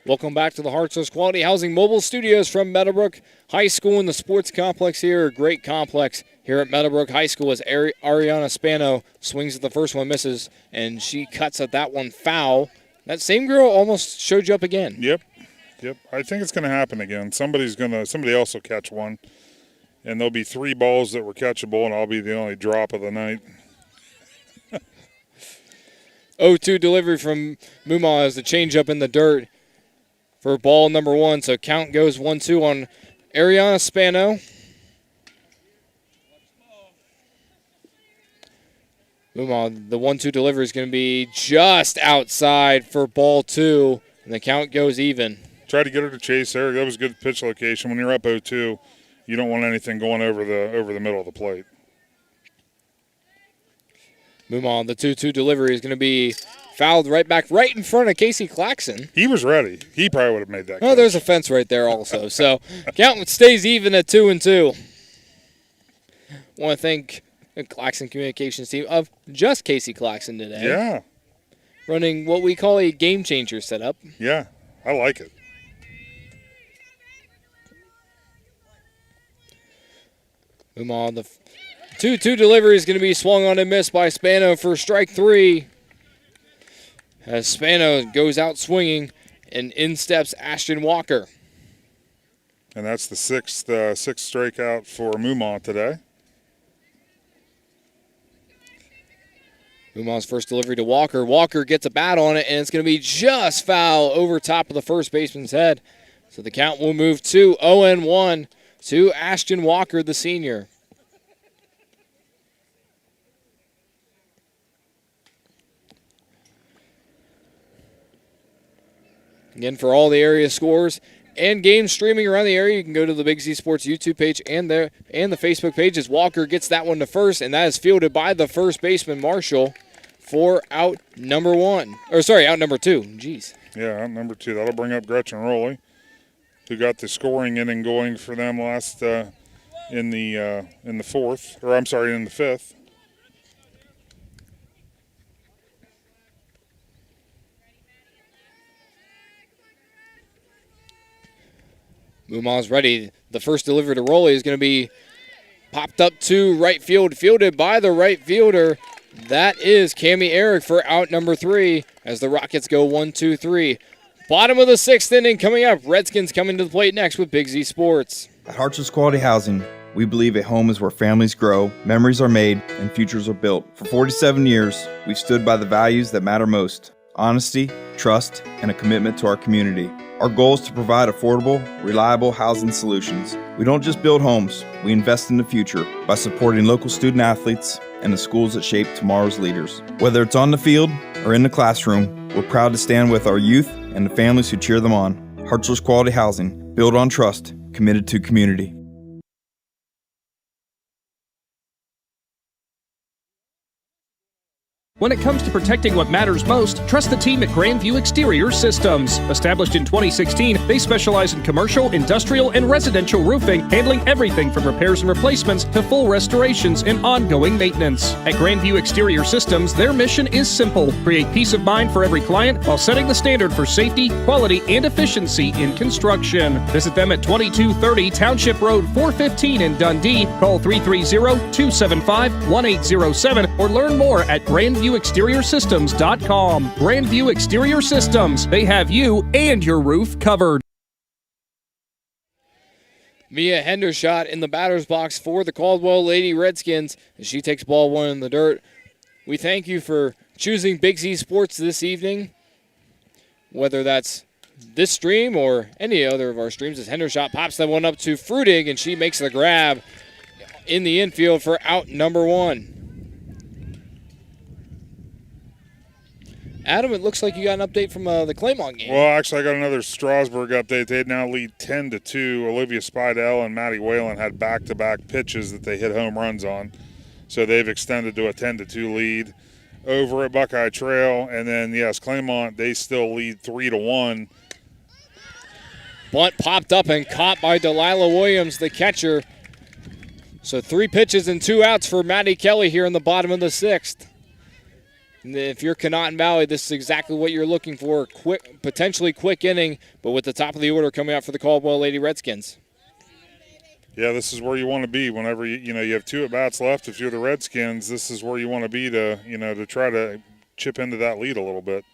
Welcome back to the Hartsels Quality Housing Mobile Studios from Meadowbrook High School in the sports complex here. A great complex here at Meadowbrook High School as Ariana Spano swings at the first one, misses, and she cuts at that one foul. That same girl almost showed you up again. Yep. I think it's going to happen again. Somebody else will catch one, and there'll be 3 balls that were catchable, and I'll be the only drop of the night. 0-2 delivery from Muma as the changeup in the dirt for ball number 1. So count goes 1-2 on Ariana Spano. Muma, the 1-2 delivery is going to be just outside for ball 2, and the count goes even. Try to get her to chase there. That was a good pitch location. When you're up 0-2, you don't want anything going over the middle of the plate. Muma, the 2-2 delivery is going to be fouled right in front of Casey Claxon. He was ready. He probably would have made that catch. Oh, there's a fence right there also. So count stays even at 2-2. Want to thank the Claxon Communications team of just Casey Claxon today. Yeah. Running what we call a game changer setup. Yeah, I like it. Muma, the 2-2 delivery is going to be swung on and missed by Spano for strike 3. As Spano goes out swinging, and in steps Ashton Walker. And that's the sixth strikeout for Mumont today. Mumont's first delivery to Walker. Walker gets a bat on it, and it's going to be just foul over top of the first baseman's head. So the count will move to 0-1 to Ashton Walker, the senior. Again, for all the area scores and games streaming around the area, you can go to the Big Z Sports YouTube page and the Facebook page as Walker gets that one to first, and that is fielded by the first baseman, Marshall, for out number 2. Jeez. Yeah, out number 2. That'll bring up Gretchen Rowley, who got the scoring inning going for them last in the fifth. Muma's ready. The first delivery to Rowley is going to be popped up to right field, fielded by the right fielder. That is Cammie Eric for out number 3 as the Rockets go 1-2-3. Bottom of the 6th inning coming up. Redskins coming to the plate next with Big Z Sports. At Hartsels Quality Housing, we believe a home is where families grow, memories are made, and futures are built. For 47 years, we've stood by the values that matter most: honesty, trust, and a commitment to our community. Our goal is to provide affordable, reliable housing solutions. We don't just build homes, we invest in the future by supporting local student athletes and the schools that shape tomorrow's leaders. Whether it's on the field or in the classroom, we're proud to stand with our youth and the families who cheer them on. Hartzler's Quality Housing, built on trust, committed to community. When it comes to protecting what matters most, trust the team at Grandview Exterior Systems. Established in 2016, they specialize in commercial, industrial, and residential roofing, handling everything from repairs and replacements to full restorations and ongoing maintenance. At Grandview Exterior Systems, their mission is simple: create peace of mind for every client while setting the standard for safety, quality, and efficiency in construction. Visit them at 2230 Township Road 415 in Dundee. Call 330-275-1807 or learn more at GrandviewExteriorSystems.com. Grandview Exterior Systems. They have you and your roof covered. Mia Hendershot in the batter's box for the Caldwell Lady Redskins, and she takes ball one in the dirt. We thank you for choosing Big Z Sports this evening, whether that's this stream or any other of our streams, as Hendershot pops that one up to Fruitig, and she makes the grab in the infield for out number one. Adam, it looks like you got an update from the Claymont game. Well, actually, I got another Strasburg update. They now lead 10-2. Olivia Spidell and Maddie Whalen had back-to-back pitches that they hit home runs on. So they've extended to a 10-2 lead over at Buckeye Trail. And then, yes, Claymont, they still lead 3-1. Bunt popped up and caught by Delilah Williams, the catcher. So 3 pitches and 2 outs for Maddie Kelly here in the bottom of the 6th. And if you're Conotton Valley, this is exactly what you're looking for. Quick, potentially quick inning, but with the top of the order coming out for the Caldwell Lady Redskins. Yeah, this is where you want to be whenever you have 2 at-bats left. If you're the Redskins, this is where you want to be to try to chip into that lead a little bit.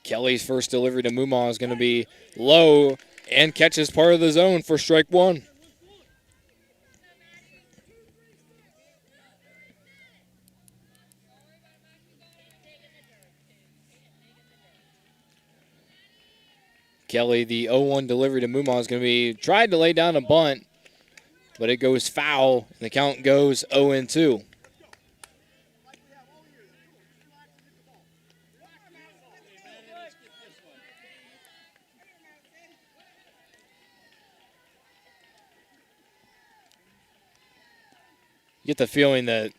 Kelly's first delivery to Mumaw is going to be low and catches part of the zone for strike one. Kelly, the 0-1 delivery to Mumaw is going to be tried to lay down a bunt, but it goes foul, and the count goes 0-2. You get the feeling that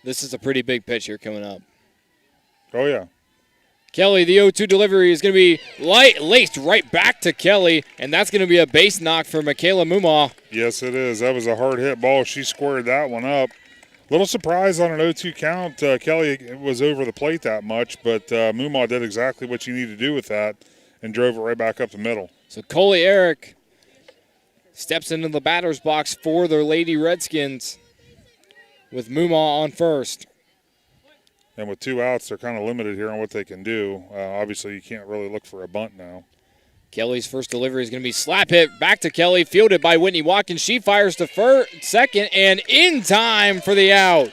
this is a pretty big pitch here coming up. Oh, yeah. Kelly, the 0-2 delivery is going to be laced right back to Kelly, and that's going to be a base knock for Michaela Mumaw. Yes, it is. That was a hard hit ball. She squared that one up. Little surprise on an 0-2 count. Kelly was over the plate that much, but Mumaw did exactly what you need to do with that and drove it right back up the middle. So Coley Eric steps into the batter's box for the Lady Redskins with Mumaw on first. And with 2 outs, they're kind of limited here on what they can do. Obviously, you can't really look for a bunt now. Kelly's first delivery is going to be slap hit back to Kelly, fielded by Whitney Watkins. She fires to second and in time for the out.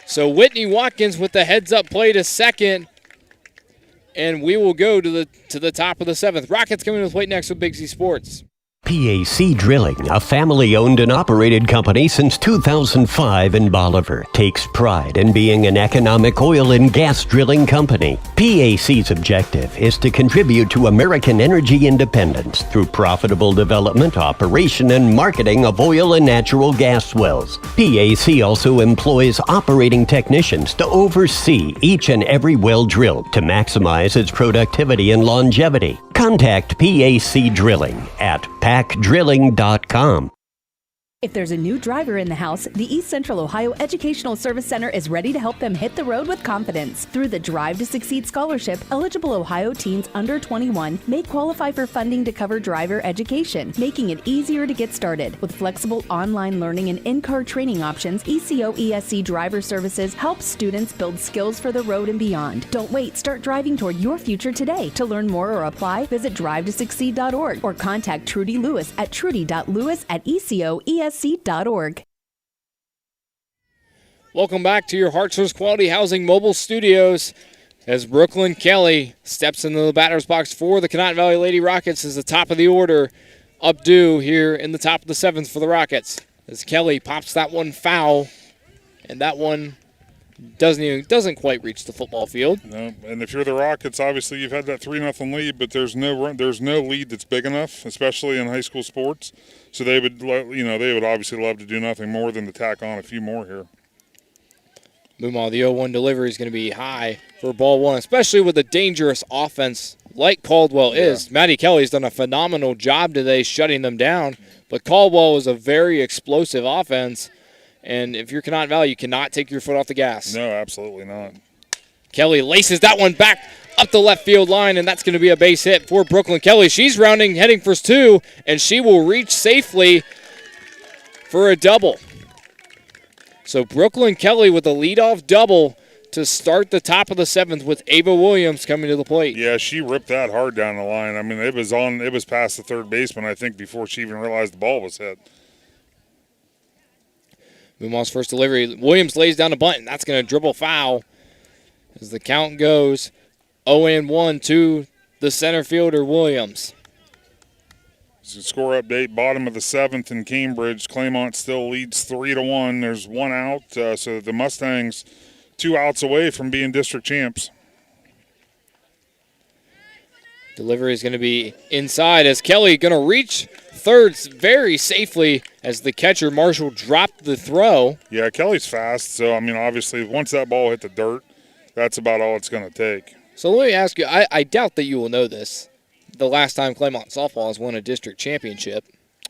So Whitney Watkins with the heads-up play to second, and we will go to the top of the 7th. Rockets coming to the plate next with Big Z Sports. PAC Drilling, a family-owned and operated company since 2005 in Bolivar, takes pride in being an economic oil and gas drilling company. PAC's objective is to contribute to American energy independence through profitable development, operation, and marketing of oil and natural gas wells. PAC also employs operating technicians to oversee each and every well drilled to maximize its productivity and longevity. Contact PAC Drilling at pacdrilling.com. If there's a new driver in the house, the East Central Ohio Educational Service Center is ready to help them hit the road with confidence. Through the Drive to Succeed Scholarship, eligible Ohio teens under 21 may qualify for funding to cover driver education, making it easier to get started. With flexible online learning and in-car training options, ECO ESC Driver Services helps students build skills for the road and beyond. Don't wait, start driving toward your future today. To learn more or apply, visit drivetosucceed.org or contact Trudy Lewis at trudy.lewis@ecoesc.org. Welcome back to your Hartzler's Quality Housing mobile studios. as Brooklyn Kelly steps into the batter's box for the Conotton Valley Lady Rockets as the top of the order up due here in the top of the 7th for the Rockets. As Kelly pops that one foul, and that one doesn't quite reach the football field. No, and if you're the Rockets, obviously you've had that 3-0 lead, but there's no lead that's big enough, especially in high school sports. So they would obviously love to do nothing more than to tack on a few more here. Moomaw, the 0-1 delivery is going to be high for ball one, especially with a dangerous offense like Caldwell is. Maddie Kelly's done a phenomenal job today shutting them down, but Caldwell is a very explosive offense, and if you're Conotton Valley, you cannot take your foot off the gas. No, absolutely not. Kelly laces that one back up the left field line, and that's going to be a base hit for Brooklyn Kelly. She's heading for 2, and she will reach safely for a double. So Brooklyn Kelly with a leadoff double to start the top of the 7th with Ava Williams coming to the plate. Yeah, she ripped that hard down the line. I mean, it was past the third baseman, I think, before she even realized the ball was hit. Moomaw's first delivery. Williams lays down a bunt, and that's going to dribble foul as the count goes 0-1 to the center fielder, Williams. Score update, bottom of the 7th in Cambridge. Claymont still leads 3-1. There's one out, so the Mustangs 2 outs away from being district champs. Delivery is going to be inside as Kelly going to reach third very safely as the catcher, Marshall, dropped the throw. Yeah, Kelly's fast, so, I mean, obviously, once that ball hit the dirt, that's about all it's going to take. So let me ask you, I doubt that you will know this. The last time Claymont softball has won a district championship.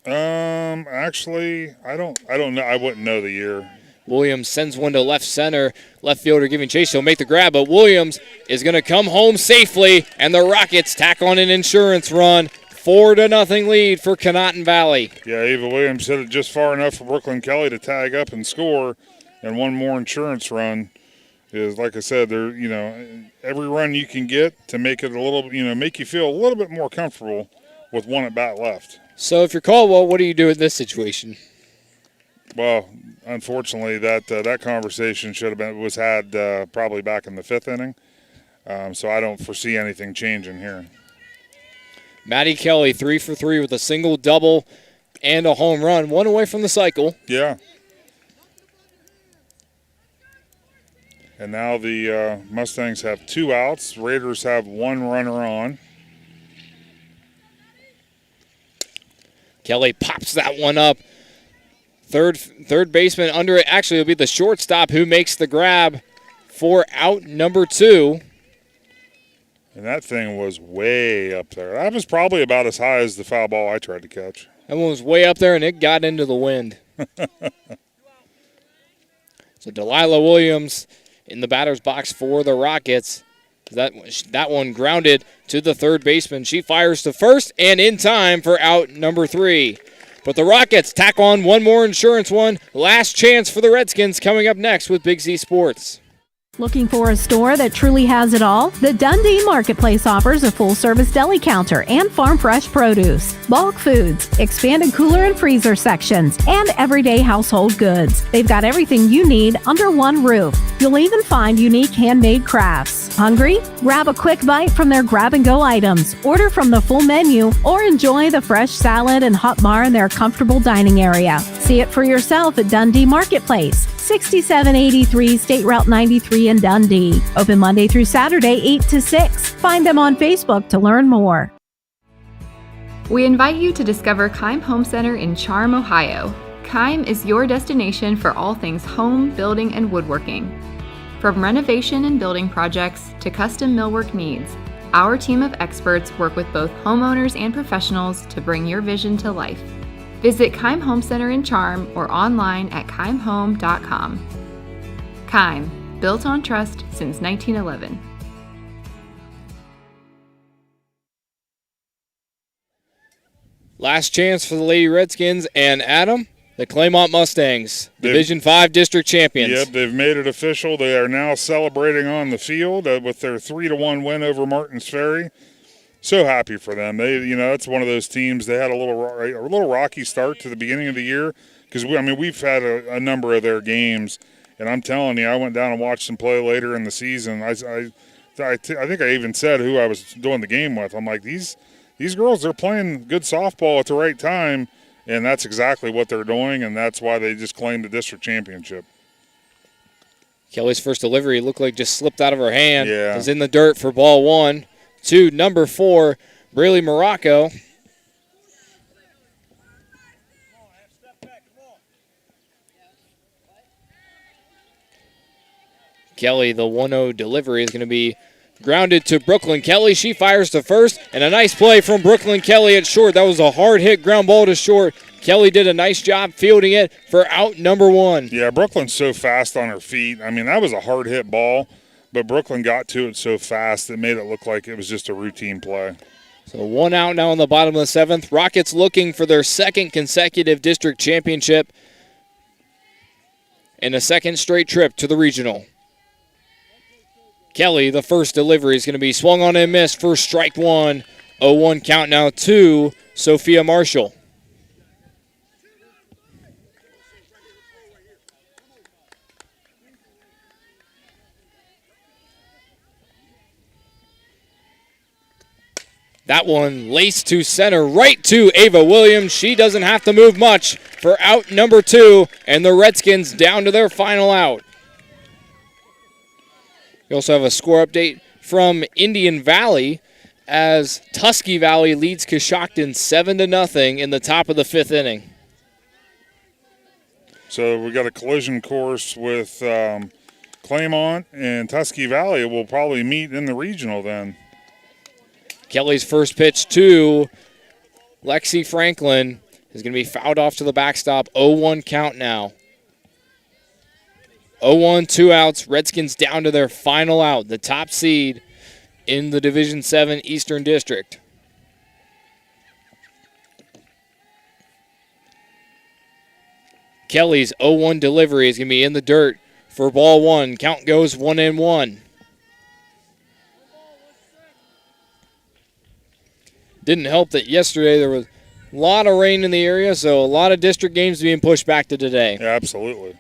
Actually, I don't know. I wouldn't know the year. Williams sends one to left center. Left fielder giving chase. He'll make the grab, but Williams is going to come home safely, and the Rockets tack on an insurance run. 4-0 lead for Conotton Valley. Yeah, Ava Williams hit it just far enough for Brooklyn Kelly to tag up and score, and one more insurance run. Is, like I said, there, every run you can get to make it a little, make you feel a little bit more comfortable with one at bat left. So if you're Caldwell, what do you do in this situation? Well, unfortunately, that conversation was had probably back in the 5th inning. So I don't foresee anything changing here. Maddie Kelly 3 for 3 with a single, double, and a home run, one away from the cycle. Yeah. And now the Mustangs have 2 outs. Raiders have 1 runner on. Kelly pops that one up. Third baseman under it. Actually, it'll be the shortstop who makes the grab for out number 2. And that thing was way up there. That was probably about as high as the foul ball I tried to catch. That one was way up there, and it got into the wind. So Delilah Williams in the batter's box for the Rockets. That one grounded to the third baseman. She fires to first and in time for out number 3. But the Rockets tack on one more insurance one. Last chance for the Redskins coming up next with Big Z Sports. Looking for a store that truly has it all? The Dundee Marketplace offers a full-service deli counter and farm fresh produce, bulk foods, expanded cooler and freezer sections, and everyday household goods. They've got everything you need under one roof. You'll even find unique handmade crafts. Hungry? Grab a quick bite from their grab-and-go items, order from the full menu, or enjoy the fresh salad and hot bar in their comfortable dining area. See it for yourself at Dundee Marketplace, 6783 State Route 93 in Dundee. Open Monday through Saturday, 8 to 6. Find them on Facebook to learn more. We invite you to discover Keim Home Center in Charm, Ohio. Keim is your destination for all things home, building, and woodworking. From renovation and building projects to custom millwork needs, our team of experts work with both homeowners and professionals to bring your vision to life. Visit Keim Home Center in Charm or online at keimhome.com. Keim, built on trust since 1911. Last chance for the Lady Redskins and Adam, the Claymont Mustangs, Division 5 district champions. Yep, they've made it official. They are now celebrating on the field with their 3-1 win over Martins Ferry. So happy for them. They, it's one of those teams. They had a little rocky start to the beginning of the year because we've had a number of their games, and I'm telling you, I went down and watched them play later in the season. I think I even said who I was doing the game with. I'm like, these girls, they're playing good softball at the right time, and that's exactly what they're doing, and that's why they just claimed the district championship. Kelly's first delivery looked like just slipped out of her hand. Yeah. It was in the dirt for ball 1 to number 4, Braylee Morocco. Kelly, the 1-0 delivery is going to be grounded to Brooklyn Kelly. She fires to first, and a nice play from Brooklyn Kelly at short. That was a hard hit ground ball to short. Kelly did a nice job fielding it for out number 1. Yeah, Brooklyn's so fast on her feet. I mean, that was a hard hit ball, but Brooklyn got to it so fast it made it look like it was just a routine play. So 1 out now in the bottom of the 7th. Rockets looking for their 2nd consecutive district championship and a 2nd straight trip to the regional. Kelly, the first delivery is going to be swung on and missed for strike 1. 0-1 count now to Sophia Marshall. That one laced to center, right to Ava Williams. She doesn't have to move much for out number 2, and the Redskins down to their final out. We also have a score update from Indian Valley as Tusky Valley leads Coshocton 7-0 in the top of the 5th inning. So we got a collision course with Claymont and Tusky Valley. Will probably meet in the regional then. Kelly's first pitch to Lexi Franklin is going to be fouled off to the backstop. 0-1 count now. 0-1, 2 outs. Redskins down to their final out, the top seed in the Division 7 Eastern District. Kelly's 0-1 delivery is going to be in the dirt for ball 1. Count goes 1-1. Didn't help that yesterday there was a lot of rain in the area, so a lot of district games being pushed back to today. Yeah, absolutely.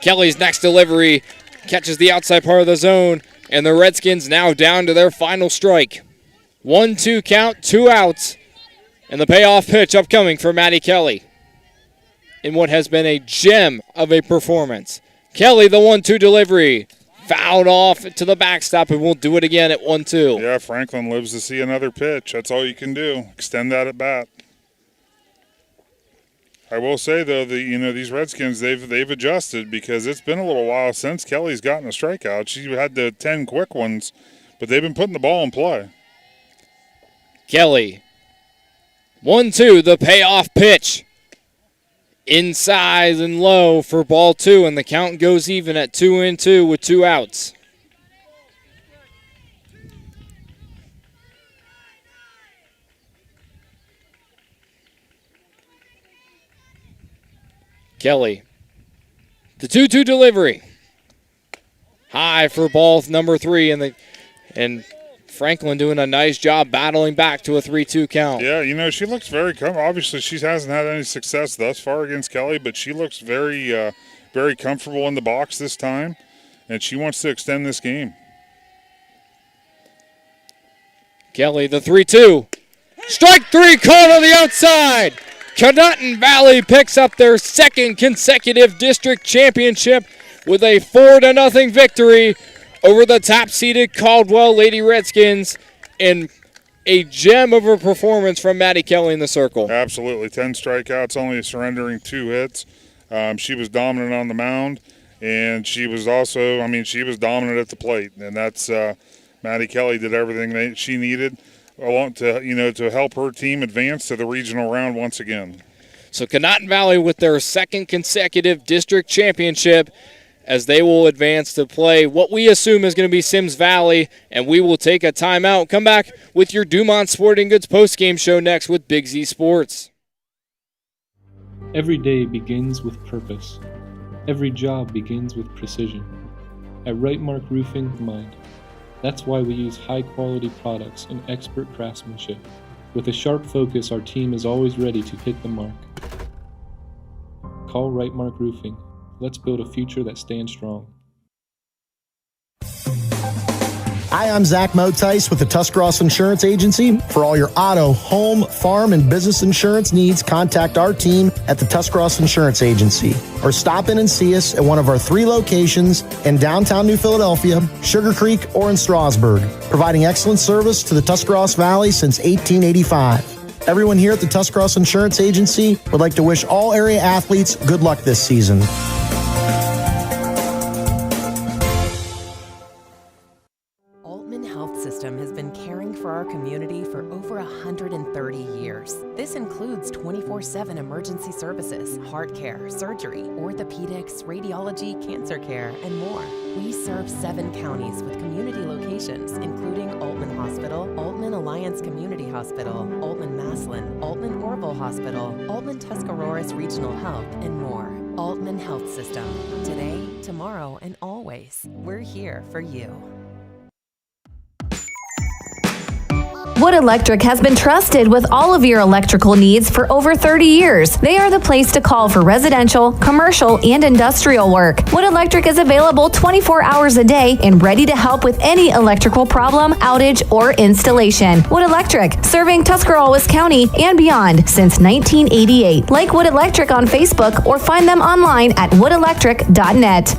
Kelly's next delivery catches the outside part of the zone, and the Redskins now down to their final strike. 1-2 count, 2 outs, and the payoff pitch upcoming for Maddie Kelly in what has been a gem of a performance. Kelly, the 1-2 delivery, fouled off to the backstop, and we'll do it again at 1-2. Yeah, Franklin lives to see another pitch. That's all you can do. Extend that at bat. I will say, though, that, you know, these Redskins, they've adjusted because it's been a little while since Kelly's gotten a strikeout. She had the 10 quick ones, but they've been putting the ball in play. Kelly, 1-2, the payoff pitch. Inside and low for ball 2, and the count goes even at 2-2 with 2 outs. Kelly, the 2-2 delivery. High for ball number 3, and Franklin doing a nice job battling back to a 3-2 count. Yeah, you know, she looks very comfortable. Obviously, she hasn't had any success thus far against Kelly, but she looks very, very comfortable in the box this time, and she wants to extend this game. Kelly, the 3-2. Strike 3 called on the outside. Conotton Valley picks up their 2nd consecutive district championship with a 4-0 victory over the top-seeded Caldwell Lady Redskins, and a gem of a performance from Maddie Kelly in the circle. Absolutely. 10 strikeouts, only surrendering 2 hits. She was dominant on the mound, and she was also, I mean, she was dominant at the plate, and that's Maddie Kelly did everything she needed to help her team advance to the regional round once again. So Conotton Valley with their 2nd consecutive district championship, as they will advance to play what we assume is going to be Sims Valley, and we will take a timeout. Come back with your Dumont Sporting Goods postgame show next with Big Z Sports. Every day begins with purpose. Every job begins with precision. At Right Mark Roofing, mind. That's why we use high-quality products and expert craftsmanship. With a sharp focus, our team is always ready to hit the mark. Call Right Mark Roofing. Let's build a future that stands strong. Hi, I'm Zach Motice with the Tuscarawas Insurance Agency. For all your auto, home, farm, and business insurance needs, contact our team at the Tuscarawas Insurance Agency. Or stop in and see us at one of our 3 locations in downtown New Philadelphia, Sugar Creek, or in Strasburg, providing excellent service to the Tuscarawas Valley since 1885. Everyone here at the Tuscarawas Insurance Agency would like to wish all area athletes good luck this season. Has been caring for our community for over 130 years. This includes 24/7 emergency services, heart care, surgery, orthopedics, radiology, cancer care, and more. We serve 7 counties with community locations, including Altman Hospital, Altman Alliance Community Hospital, Altman Maslin, Altman Orville Hospital, Altman Tuscarawas Regional Health, and more. Altman Health System. Today, tomorrow, and always. We're here for you. Wood Electric has been trusted with all of your electrical needs for over 30 years. They are the place to call for residential, commercial, and industrial work. Wood Electric is available 24 hours a day and ready to help with any electrical problem, outage, or installation. Wood Electric, serving Tuscarawas County and beyond since 1988. Like Wood Electric on Facebook or find them online at woodelectric.net.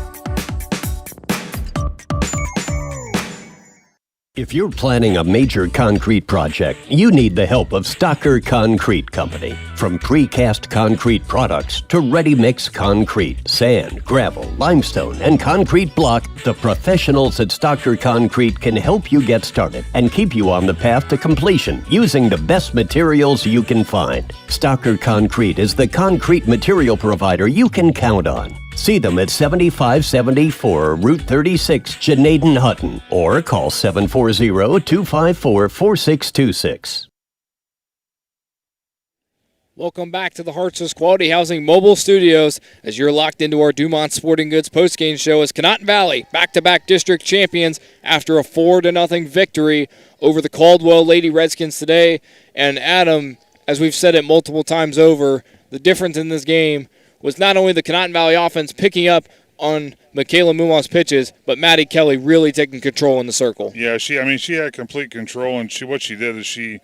If you're planning a major concrete project, you need the help of Stocker Concrete Company. From precast concrete products to ready-mix concrete, sand, gravel, limestone, and concrete block, the professionals at Stocker Concrete can help you get started and keep you on the path to completion using the best materials you can find. Stocker Concrete is the concrete material provider you can count on. See them at 7574 Route 36, Janaden Hutton, or call 740-254-4626. Welcome back to the Hartzell's Quality Housing Mobile Studios as you're locked into our Dumont Sporting Goods postgame show as Conotton Valley back-to-back district champions after a 4-0 victory over the Caldwell Lady Redskins today. And Adam, as we've said it multiple times over, the difference in this game was not only the Conotton Valley offense picking up on Michaela Muma's pitches, but Maddie Kelly really taking control in the circle. Yeah, she had complete control, and what she did is she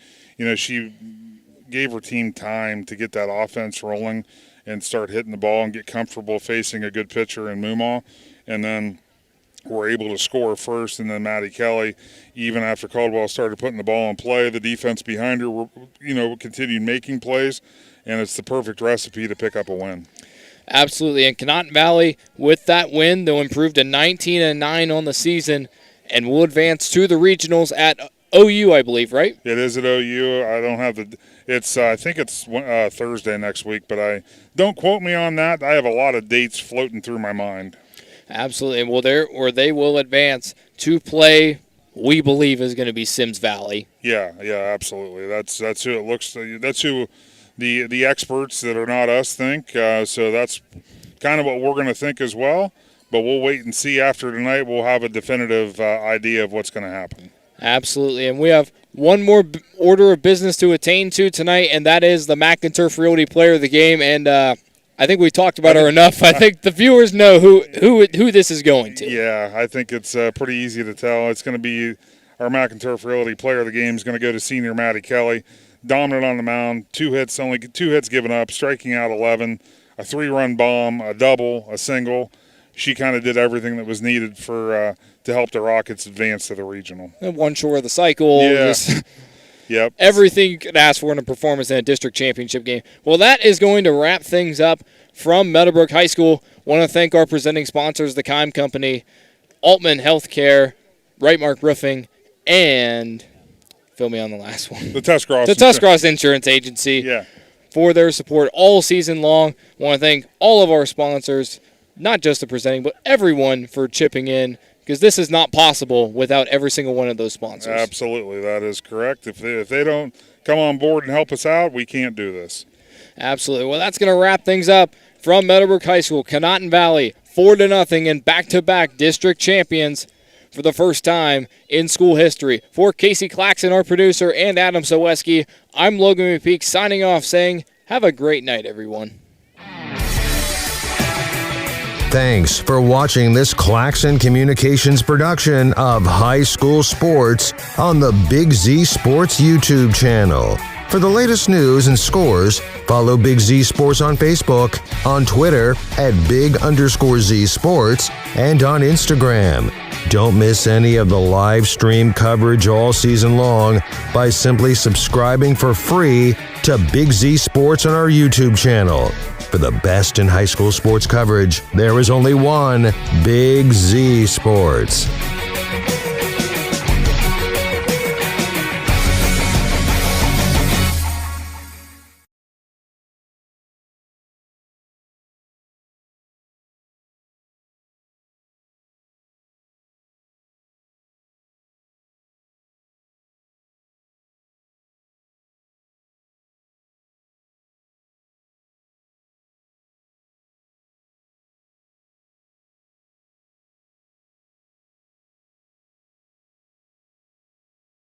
gave her team time to get that offense rolling and start hitting the ball and get comfortable facing a good pitcher in Muma, and then were able to score first. And then Maddie Kelly, even after Caldwell started putting the ball in play, the defense behind her, continued making plays, and it's the perfect recipe to pick up a win. Absolutely, and Conotton Valley, with that win, they'll improve to 19-9 on the season and will advance to the regionals at OU, I believe, right? It is at OU. I don't have I think it's Thursday next week, but don't quote me on that. I have a lot of dates floating through my mind. Absolutely, well, they will advance to play. We believe is going to be Sims Valley. Yeah, absolutely. That's who it looks. That's who the experts that are not us think. So that's kind of what we're going to think as well. But we'll wait and see after tonight. We'll have a definitive idea of what's going to happen. Absolutely, and we have one more order of business to attain to tonight, and that is the McInturf Realty Player of the Game. And I think we talked about her enough. I think the viewers know who this is going to. Yeah, I think it's pretty easy to tell. It's going to be our McInturf Realty Player of the Game is going to go to senior Maddie Kelly. Dominant on the mound, only two hits given up, striking out 11, a 3-run bomb, a double, a single. She kind of did everything that was needed to help the Rockets advance to the regional. And one short of the cycle. Yeah. Yep. Everything you could ask for in a performance in a district championship game. Well, that is going to wrap things up from Meadowbrook High School. Want to thank our presenting sponsors, the Keim Company, Altman Healthcare, Right Mark Roofing, and fill me on the last one. The Tuscarawas Insurance Agency for their support all season long. Want to thank all of our sponsors, not just the presenting, but everyone for chipping in, because this is not possible without every single one of those sponsors. Absolutely, that is correct. If they don't come on board and help us out, we can't do this. Absolutely. Well, that's going to wrap things up from Meadowbrook High School. Conotton Valley, 4-0 and back-to-back district champions for the first time in school history. For Casey Claxon, our producer, and Adam Soweski, I'm Logan McPeak signing off saying, have a great night, everyone. Thanks for watching this Claxon Communications production of high school sports on the Big Z Sports YouTube channel. For the latest news and scores, follow Big Z Sports on Facebook, on Twitter at @Big_Z Sports, and on Instagram. Don't miss any of the live stream coverage all season long by simply subscribing for free to Big Z Sports on our YouTube channel. For the best in high school sports coverage, there is only one Big Z Sports.